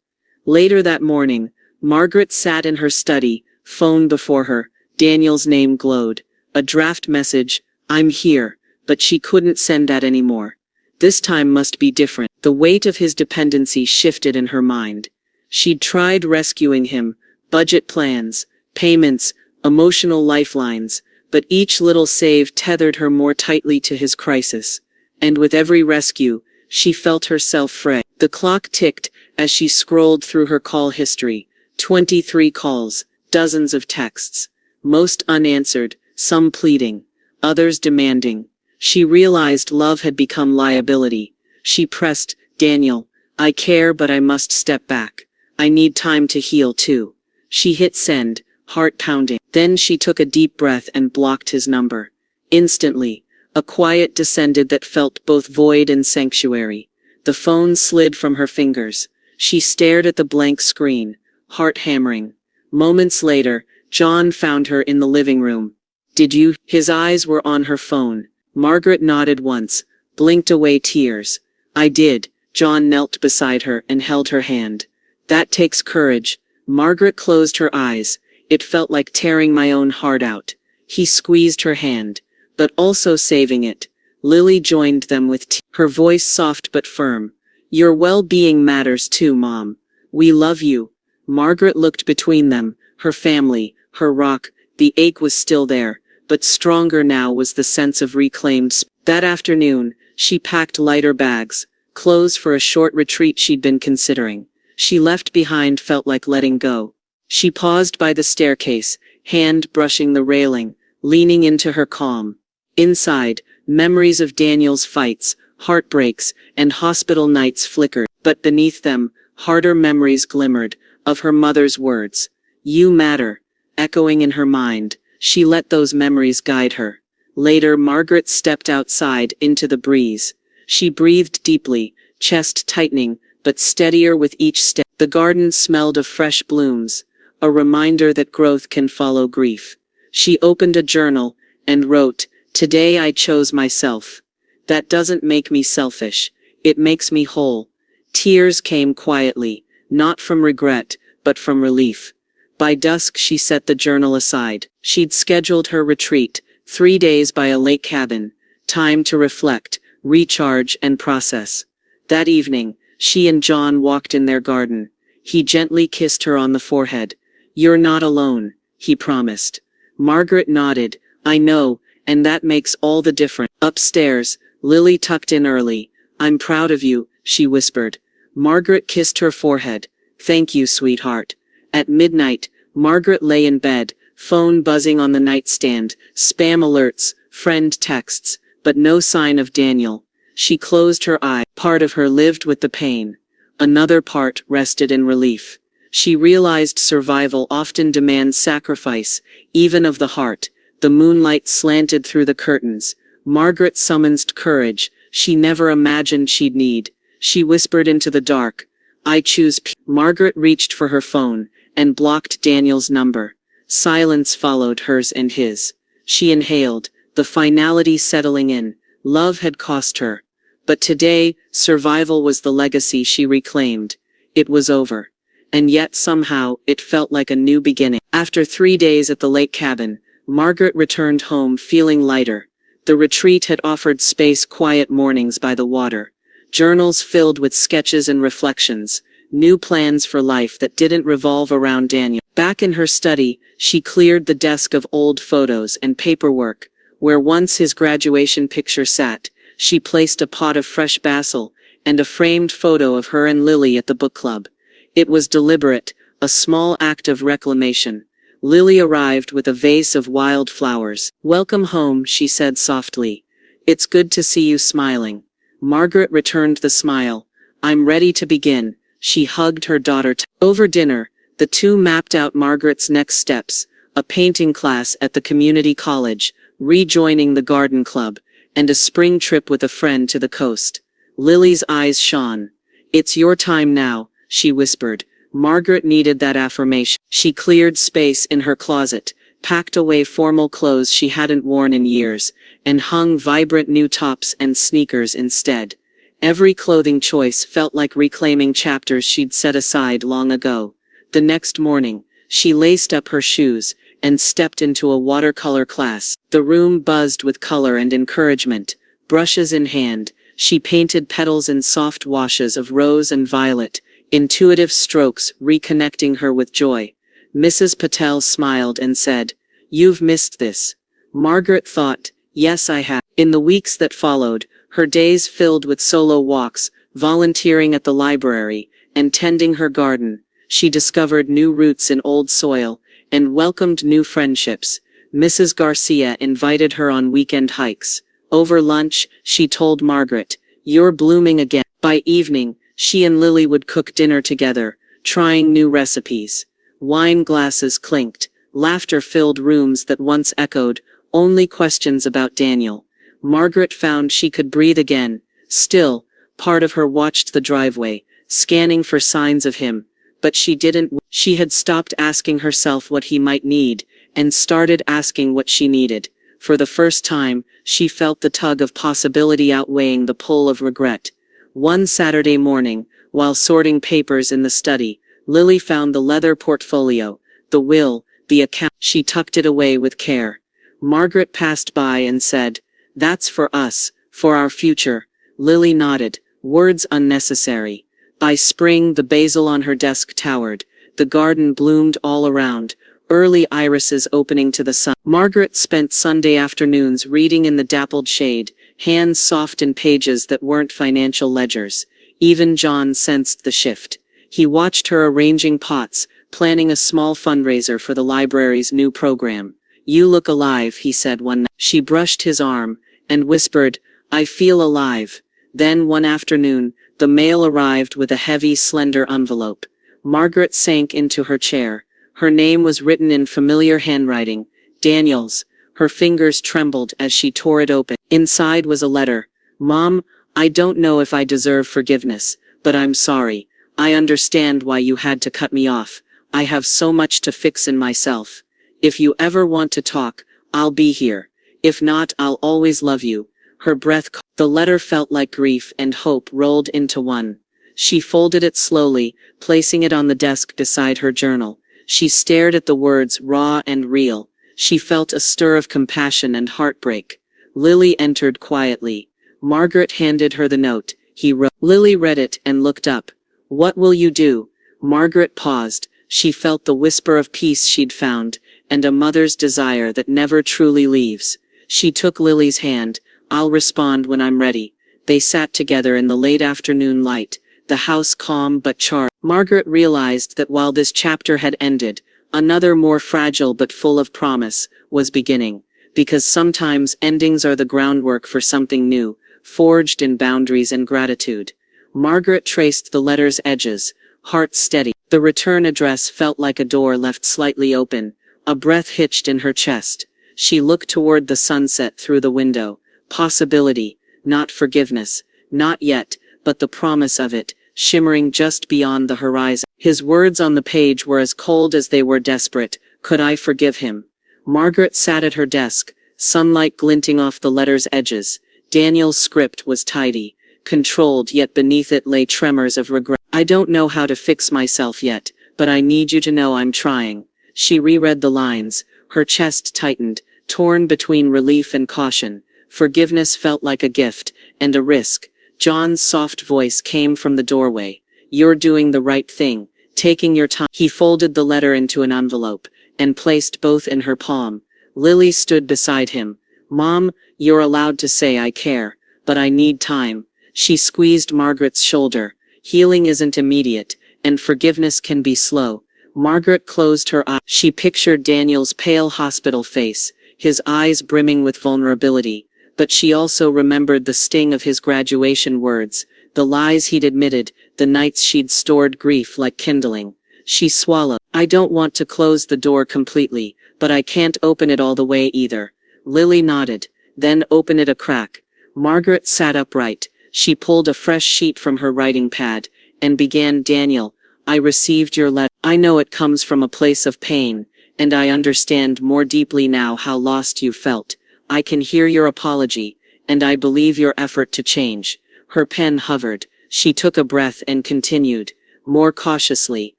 Later that morning, Margaret sat in her study, phone before her. Daniel's name glowed. A draft message, "I'm here," but she couldn't send that anymore. This time must be different. The weight of his dependency shifted in her mind. She'd tried rescuing him, budget plans, payments, emotional lifelines, but each little save tethered her more tightly to his crisis. And with every rescue, she felt herself fray. The clock ticked as she scrolled through her call history. 23 calls, dozens of texts, most unanswered, some pleading, others demanding. She realized love had become liability. She pressed, "Daniel, I care, but I must step back. I need time to heal too." She hit send, heart pounding. Then she took a deep breath and blocked his number. Instantly, a quiet descended that felt both void and sanctuary. The phone slid from her fingers. She stared at the blank screen, heart hammering. Moments later, John found her in the living room. "Did you?" His eyes were on her phone. Margaret nodded once, blinked away tears. "I did." John knelt beside her and held her hand. "That takes courage." Margaret closed her eyes. It felt like tearing my own heart out. He squeezed her hand, but also saving it. Lily joined them with her voice soft but firm. "Your well-being matters too, Mom. We love you." Margaret looked between them, her family, her rock. The ache was still there, but stronger now was the sense of reclaimed space. That afternoon, she packed lighter bags, clothes for a short retreat she'd been considering. She left behind felt like letting go. She paused by the staircase, hand brushing the railing, leaning into her calm. Inside, memories of Daniel's fights, heartbreaks, and hospital nights flickered, but beneath them, harder memories glimmered, of her mother's words. "You matter," echoing in her mind. She let those memories guide her. Later, Margaret stepped outside into the breeze. She breathed deeply, chest tightening, but steadier with each step. The garden smelled of fresh blooms, a reminder that growth can follow grief. She opened a journal and wrote, "Today I chose myself. That doesn't make me selfish. It makes me whole." Tears came quietly, not from regret, but from relief. By dusk she set the journal aside. She'd scheduled her retreat, 3 days by a lake cabin, time to reflect, recharge and process. That evening, she and John walked in their garden. He gently kissed her on the forehead. "You're not alone," he promised. Margaret nodded. "I know, and that makes all the difference." Upstairs, Lily tucked in early. "I'm proud of you," she whispered. Margaret kissed her forehead. "Thank you, sweetheart." At midnight, Margaret lay in bed, phone buzzing on the nightstand, spam alerts, friend texts, but no sign of Daniel. She closed her eye. Part of her lived with the pain. Another part rested in relief. She realized survival often demands sacrifice, even of the heart. The moonlight slanted through the curtains. Margaret summoned courage she never imagined she'd need. She whispered into the dark, "I choose peace." Margaret reached for her phone and blocked Daniel's number. Silence followed hers and his. She inhaled, the finality settling in. Love had cost her. But today, survival was the legacy she reclaimed. It was over. And yet somehow, it felt like a new beginning. After 3 days at the lake cabin, Margaret returned home feeling lighter. The retreat had offered space, quiet mornings by the water, journals filled with sketches and reflections, new plans for life that didn't revolve around Daniel. Back in her study, she cleared the desk of old photos and paperwork. Where once his graduation picture sat, she placed a pot of fresh basil and a framed photo of her and Lily at the book club. It was deliberate, a small act of reclamation. Lily arrived with a vase of wild flowers. "Welcome home," she said softly. "It's good to see you smiling." Margaret returned the smile. "I'm ready to begin." She hugged her daughter. Over dinner, the two mapped out Margaret's next steps, a painting class at the community college, rejoining the garden club, and a spring trip with a friend to the coast. Lily's eyes shone. "It's your time now," she whispered. Margaret needed that affirmation. She cleared space in her closet, packed away formal clothes she hadn't worn in years, and hung vibrant new tops and sneakers instead. Every clothing choice felt like reclaiming chapters she'd set aside long ago. The next morning, she laced up her shoes and stepped into a watercolor class. The room buzzed with color and encouragement. Brushes in hand, she painted petals in soft washes of rose and violet, intuitive strokes reconnecting her with joy. Mrs. Patel smiled and said, "You've missed this." Margaret thought, "Yes, I have." In the weeks that followed, her days filled with solo walks, volunteering at the library, and tending her garden. She discovered new roots in old soil, and welcomed new friendships. Mrs. Garcia invited her on weekend hikes. Over lunch, she told Margaret, "You're blooming again." By evening, she and Lily would cook dinner together, trying new recipes. Wine glasses clinked, laughter filled rooms that once echoed only questions about Daniel. Margaret found she could breathe again. Still, part of her watched the driveway, scanning for signs of him. But she didn't. She had stopped asking herself what he might need, and started asking what she needed. For the first time, she felt the tug of possibility outweighing the pull of regret. One Saturday morning, while sorting papers in the study, Lily found the leather portfolio, the will, the account. She tucked it away with care. Margaret passed by and said, "That's for us, for our future." Lily nodded, words unnecessary. By spring, the basil on her desk towered. The garden bloomed all around, early irises opening to the sun. Margaret spent Sunday afternoons reading in the dappled shade, hands soft in pages that weren't financial ledgers. Even John sensed the shift. He watched her arranging pots, planning a small fundraiser for the library's new program. "You look alive," he said one night. She brushed his arm, and whispered, "I feel alive." Then one afternoon, the mail arrived with a heavy, slender envelope. Margaret sank into her chair. Her name was written in familiar handwriting, Daniel's. Her fingers trembled as she tore it open. Inside was a letter. "Mom, I don't know if I deserve forgiveness, but I'm sorry. I understand why you had to cut me off. I have so much to fix in myself. If you ever want to talk, I'll be here. If not, I'll always love you." Her breath caught. The letter felt like grief and hope rolled into one. She folded it slowly, placing it on the desk beside her journal. She stared at the words raw and real. She felt a stir of compassion and heartbreak. Lily entered quietly. Margaret handed her the note. He wrote. Lily read it and looked up. "What will you do?" Margaret paused. She felt the whisper of peace she'd found, and a mother's desire that never truly leaves. She took Lily's hand. "I'll respond when I'm ready." They sat together in the late afternoon light, the house calm but charged. Margaret realized that while this chapter had ended, another more fragile but full of promise was beginning, because sometimes endings are the groundwork for something new, forged in boundaries and gratitude. Margaret traced the letter's edges, heart steady. The return address felt like a door left slightly open, a breath hitched in her chest. She looked toward the sunset through the window. Possibility, not forgiveness, not yet, but the promise of it, shimmering just beyond the horizon. His words on the page were as cold as they were desperate. Could I forgive him? Margaret sat at her desk, sunlight glinting off the letter's edges. Daniel's script was tidy, controlled, yet beneath it lay tremors of regret. I don't know how to fix myself yet, but I need you to know I'm trying. She reread the lines, her chest tightened, torn between relief and caution. Forgiveness felt like a gift, and a risk. John's soft voice came from the doorway. You're doing the right thing, taking your time. He folded the letter into an envelope, and placed both in her palm. Lily stood beside him. Mom, you're allowed to say I care, but I need time. She squeezed Margaret's shoulder. Healing isn't immediate, and forgiveness can be slow. Margaret closed her eyes. She pictured Daniel's pale hospital face, his eyes brimming with vulnerability. But she also remembered the sting of his graduation words, the lies he'd admitted, the nights she'd stored grief like kindling. She swallowed. I don't want to close the door completely, but I can't open it all the way either. Lily nodded. Then open it a crack. Margaret sat upright. She pulled a fresh sheet from her writing pad, and began. Daniel, I received your letter. I know it comes from a place of pain, and I understand more deeply now how lost you felt. I can hear your apology, and I believe your effort to change. Her pen hovered. She took a breath and continued, more cautiously.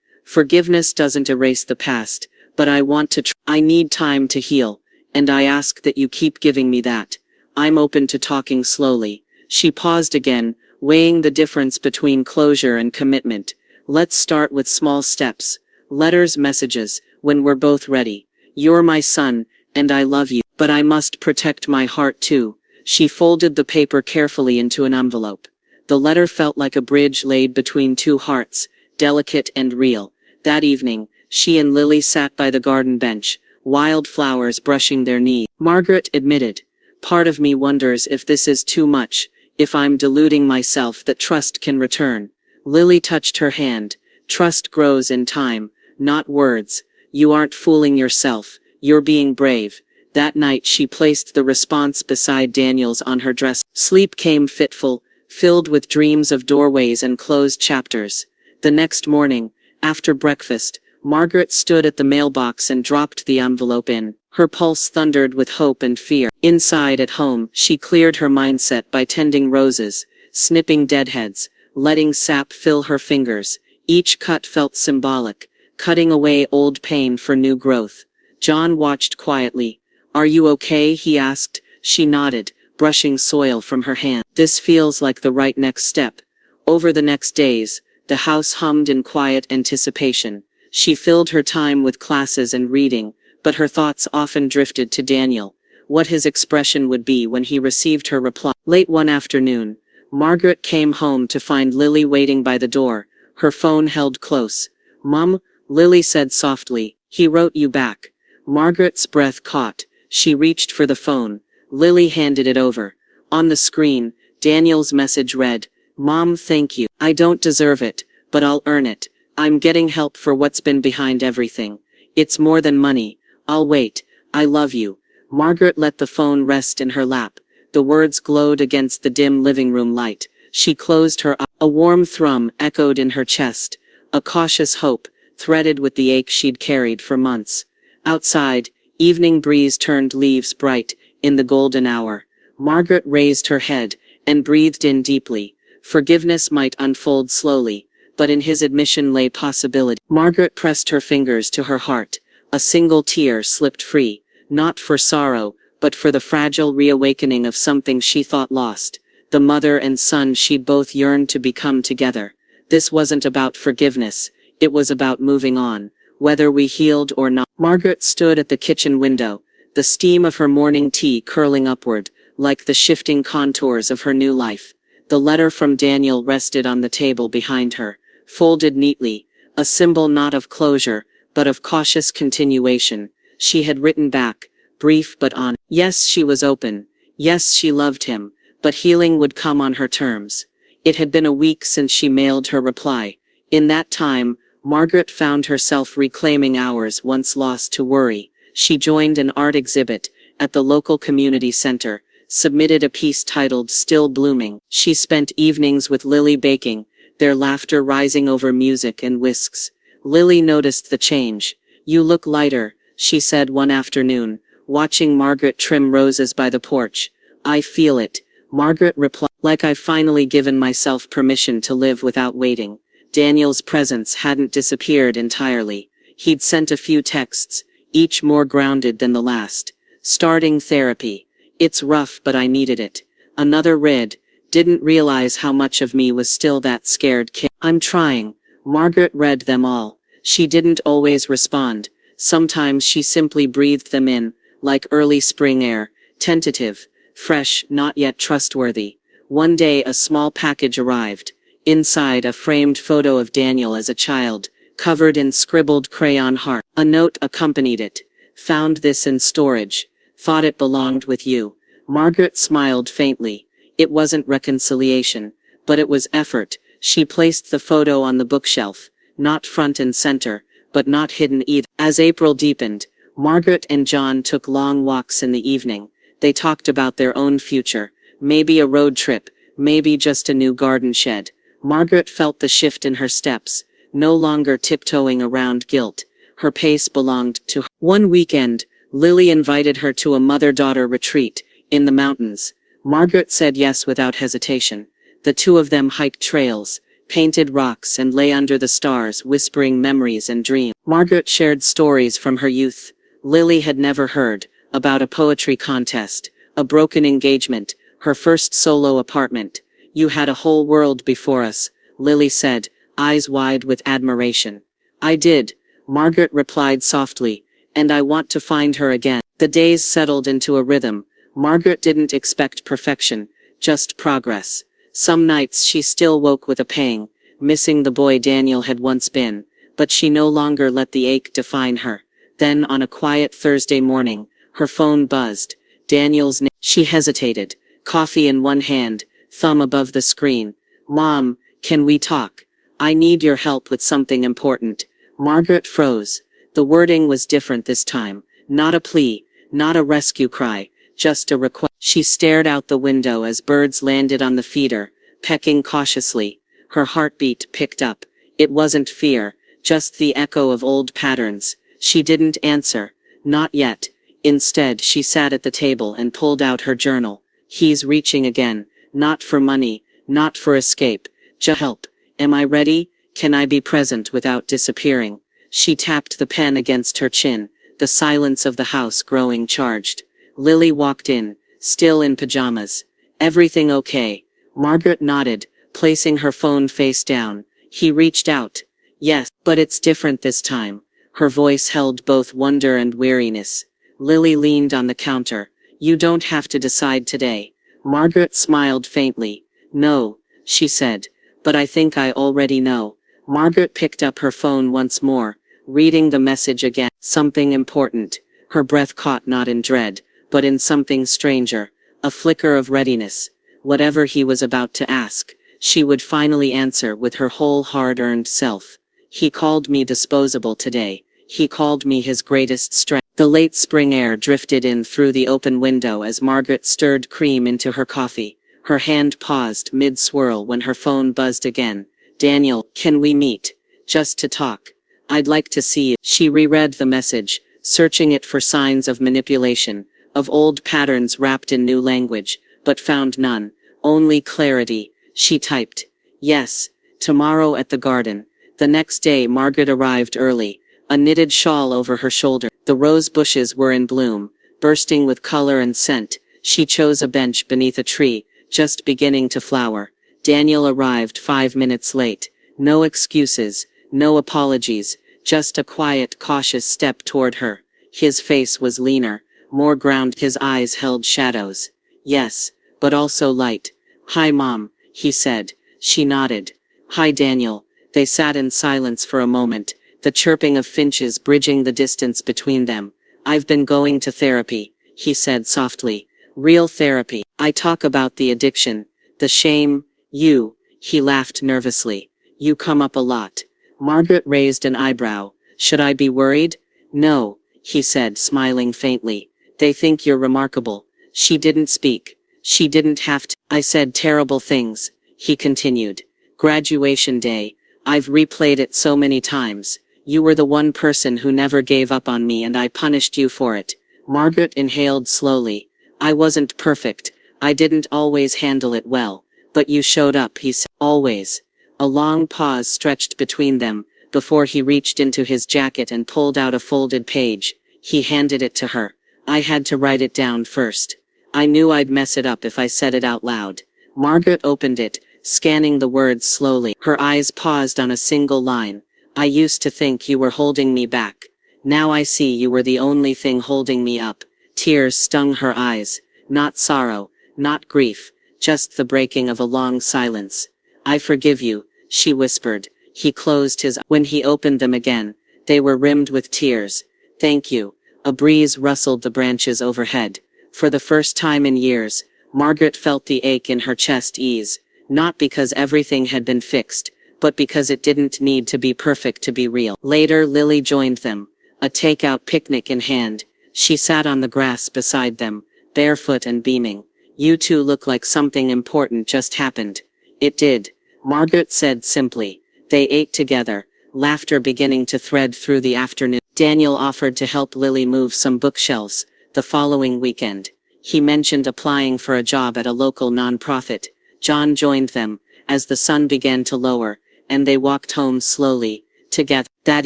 Forgiveness doesn't erase the past, but I want to I need time to heal, and I ask that you keep giving me that. I'm open to talking slowly. She paused again, weighing the difference between closure and commitment. Let's start with small steps. Letters, messages, when we're both ready. You're my son, and I love you. But I must protect my heart too. She folded the paper carefully into an envelope. The letter felt like a bridge laid between two hearts, delicate and real. That evening, she and Lily sat by the garden bench, wild flowers brushing their knees. Margaret admitted, part of me wonders if this is too much, if I'm deluding myself that trust can return. Lily touched her hand. Trust grows in time, not words. You aren't fooling yourself. You're being brave. That night she placed the response beside Daniel's on her dress. Sleep came fitful, filled with dreams of doorways and closed chapters. The next morning, after breakfast, Margaret stood at the mailbox and dropped the envelope in. Her pulse thundered with hope and fear. Inside at home, she cleared her mindset by tending roses, snipping deadheads, letting sap fill her fingers. Each cut felt symbolic, cutting away old pain for new growth. John watched quietly. Are you okay? He asked. She nodded, brushing soil from her hand. This feels like the right next step. Over the next days, the house hummed in quiet anticipation. She filled her time with classes and reading, but her thoughts often drifted to Daniel, what his expression would be when he received her reply. Late one afternoon, Margaret came home to find Lily waiting by the door, her phone held close. Mom, Lily said softly, he wrote you back. Margaret's breath caught. She reached for the phone. Lily handed it over. On the screen, Daniel's message read, Mom, thank you. I don't deserve it, but I'll earn it. I'm getting help for what's been behind everything. It's more than money. I'll wait. I love you. Margaret let the phone rest in her lap. The words glowed against the dim living room light. She closed her eyes. A warm thrum echoed in her chest. A cautious hope, threaded with the ache she'd carried for months. Outside, evening breeze turned leaves bright, in the golden hour. Margaret raised her head, and breathed in deeply. Forgiveness might unfold slowly, but in his admission lay possibility. Margaret pressed her fingers to her heart. A single tear slipped free, not for sorrow, but for the fragile reawakening of something she thought lost. The mother and son she'd both yearned to become together. This wasn't about forgiveness, it was about moving on, whether we healed or not. Margaret stood at the kitchen window, the steam of her morning tea curling upward, like the shifting contours of her new life. The letter from Daniel rested on the table behind her, folded neatly, a symbol not of closure, but of cautious continuation. She had written back, brief but honest. Yes, she was open. Yes, she loved him, but healing would come on her terms. It had been a week since she mailed her reply. In that time, Margaret found herself reclaiming hours once lost to worry. She joined an art exhibit at the local community center, submitted a piece titled Still Blooming. She spent evenings with Lily baking, their laughter rising over music and whisks. Lily noticed the change. "You look lighter," she said one afternoon, watching Margaret trim roses by the porch. "I feel it," Margaret replied, "like I've finally given myself permission to live without waiting." Daniel's presence hadn't disappeared entirely. He'd sent a few texts, each more grounded than the last. "Starting therapy. It's rough, but I needed it." Another read, "Didn't realize how much of me was still that scared kid. I'm trying." Margaret read them all. She didn't always respond. Sometimes she simply breathed them in, like early spring air, tentative, fresh, not yet trustworthy. One day a small package arrived. Inside, a framed photo of Daniel as a child, covered in scribbled crayon heart. A note accompanied it. "Found this in storage. Thought it belonged with you." Margaret smiled faintly. It wasn't reconciliation, but it was effort. She placed the photo on the bookshelf, not front and center, but not hidden either. As April deepened, Margaret and John took long walks in the evening. They talked about their own future, maybe a road trip, maybe just a new garden shed. Margaret felt the shift in her steps, no longer tiptoeing around guilt. Her pace belonged to her. One weekend, Lily invited her to a mother-daughter retreat in the mountains. Margaret said yes without hesitation. The two of them hiked trails, painted rocks, and lay under the stars, whispering memories and dreams. Margaret shared stories from her youth Lily had never heard, about a poetry contest, a broken engagement, her first solo apartment. "You had a whole world before us," Lily said, eyes wide with admiration. "I did," Margaret replied softly, "and I want to find her again." The days settled into a rhythm. Margaret didn't expect perfection, just progress. Some nights she still woke with a pang, missing the boy Daniel had once been, but she no longer let the ache define her. Then on a quiet Thursday morning, her phone buzzed. Daniel's name. She hesitated, coffee in one hand, thumb above the screen. "Mom, can we talk? I need your help with something important." Margaret froze. The wording was different this time. Not a plea, not a rescue cry, just a request. She stared out the window as birds landed on the feeder, pecking cautiously. Her heartbeat picked up. It wasn't fear, just the echo of old patterns. She didn't answer. Not yet. Instead, she sat at the table and pulled out her journal. "He's reaching again. Not for money, not for escape. Just help. Am I ready? Can I be present without disappearing?" She tapped the pen against her chin, the silence of the house growing charged. Lily walked in, still in pajamas. "Everything okay?" Margaret nodded, placing her phone face down. "He reached out." "Yes, but it's different this time." Her voice held both wonder and weariness. Lily leaned on the counter. "You don't have to decide today." Margaret smiled faintly. "No," she said, "but I think I already know." Margaret picked up her phone once more, reading the message again. Something important. Her breath caught not in dread, but in something stranger. A flicker of readiness. Whatever he was about to ask, she would finally answer with her whole hard-earned self. "He called me disposable today. He called me his greatest strength." The late spring air drifted in through the open window as Margaret stirred cream into her coffee. Her hand paused mid-swirl when her phone buzzed again. "Daniel, can we meet? Just to talk. I'd like to see you." She reread the message, searching it for signs of manipulation, of old patterns wrapped in new language, but found none. Only clarity. She typed, "Yes, tomorrow at the garden." The next day Margaret arrived early, a knitted shawl over her shoulder. The rose bushes were in bloom, bursting with color and scent. She chose a bench beneath a tree, just beginning to flower. Daniel arrived 5 minutes late. No excuses, no apologies, just a quiet, cautious step toward her. His face was leaner, more grounded. His eyes held shadows. Yes, but also light. "Hi, Mom," he said. She nodded. Hi, Daniel. They sat in silence for a moment, the chirping of finches bridging the distance between them. I've been going to therapy, he said softly. Real therapy. I talk about the addiction, the shame. He laughed nervously. You come up a lot. Margaret raised an eyebrow. Should I be worried? No, he said, smiling faintly. They think you're remarkable. She didn't speak. She didn't have to. I said terrible things, he continued. Graduation day. I've replayed it so many times. You were the one person who never gave up on me and I punished you for it. Margaret inhaled slowly. I wasn't perfect. I didn't always handle it well. But you showed up, he said. Always. A long pause stretched between them, before he reached into his jacket and pulled out a folded page. He handed it to her. I had to write it down first. I knew I'd mess it up if I said it out loud. Margaret opened it, scanning the words slowly. Her eyes paused on a single line. I used to think you were holding me back. Now I see you were the only thing holding me up. Tears stung her eyes. Not sorrow, not grief, just the breaking of a long silence. I forgive you, she whispered. He closed his eyes. When he opened them again, they were rimmed with tears. Thank you. A breeze rustled the branches overhead. For the first time in years, Margaret felt the ache in her chest ease, not because everything had been fixed, but because it didn't need to be perfect to be real. Later, Lily joined them, a takeout picnic in hand. She sat on the grass beside them, barefoot and beaming. You two look like something important just happened. It did, Margaret said simply. They ate together, laughter beginning to thread through the afternoon. Daniel offered to help Lily move some bookshelves the following weekend. He mentioned applying for a job at a local nonprofit. John joined them, as the sun began to lower, and they walked home slowly, together. That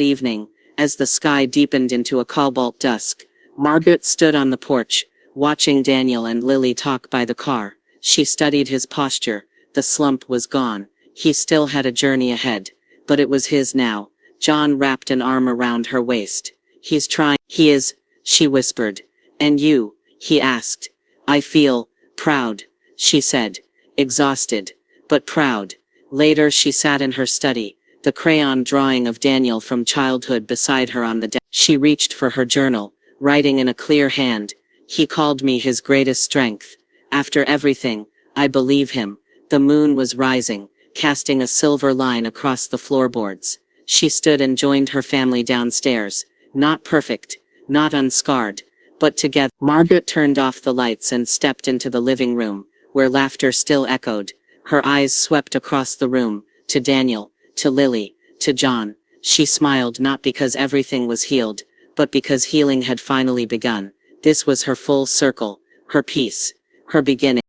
evening, as the sky deepened into a cobalt dusk, Margaret stood on the porch, watching Daniel and Lily talk by the car. She studied his posture. The slump was gone. He still had a journey ahead, but it was his now. John wrapped an arm around her waist. He's trying. He is, she whispered. And you? He asked. I feel proud, she said. Exhausted, but proud. Later she sat in her study, the crayon drawing of Daniel from childhood beside her on the desk. She reached for her journal, writing in a clear hand. He called me his greatest strength. After everything, I believe him. The moon was rising, casting a silver line across the floorboards. She stood and joined her family downstairs. Not perfect, not unscarred, but together. Margaret turned off the lights and stepped into the living room, where laughter still echoed. Her eyes swept across the room, to Daniel, to Lily, to John. She smiled not because everything was healed, but because healing had finally begun. This was her full circle, her peace, her beginning.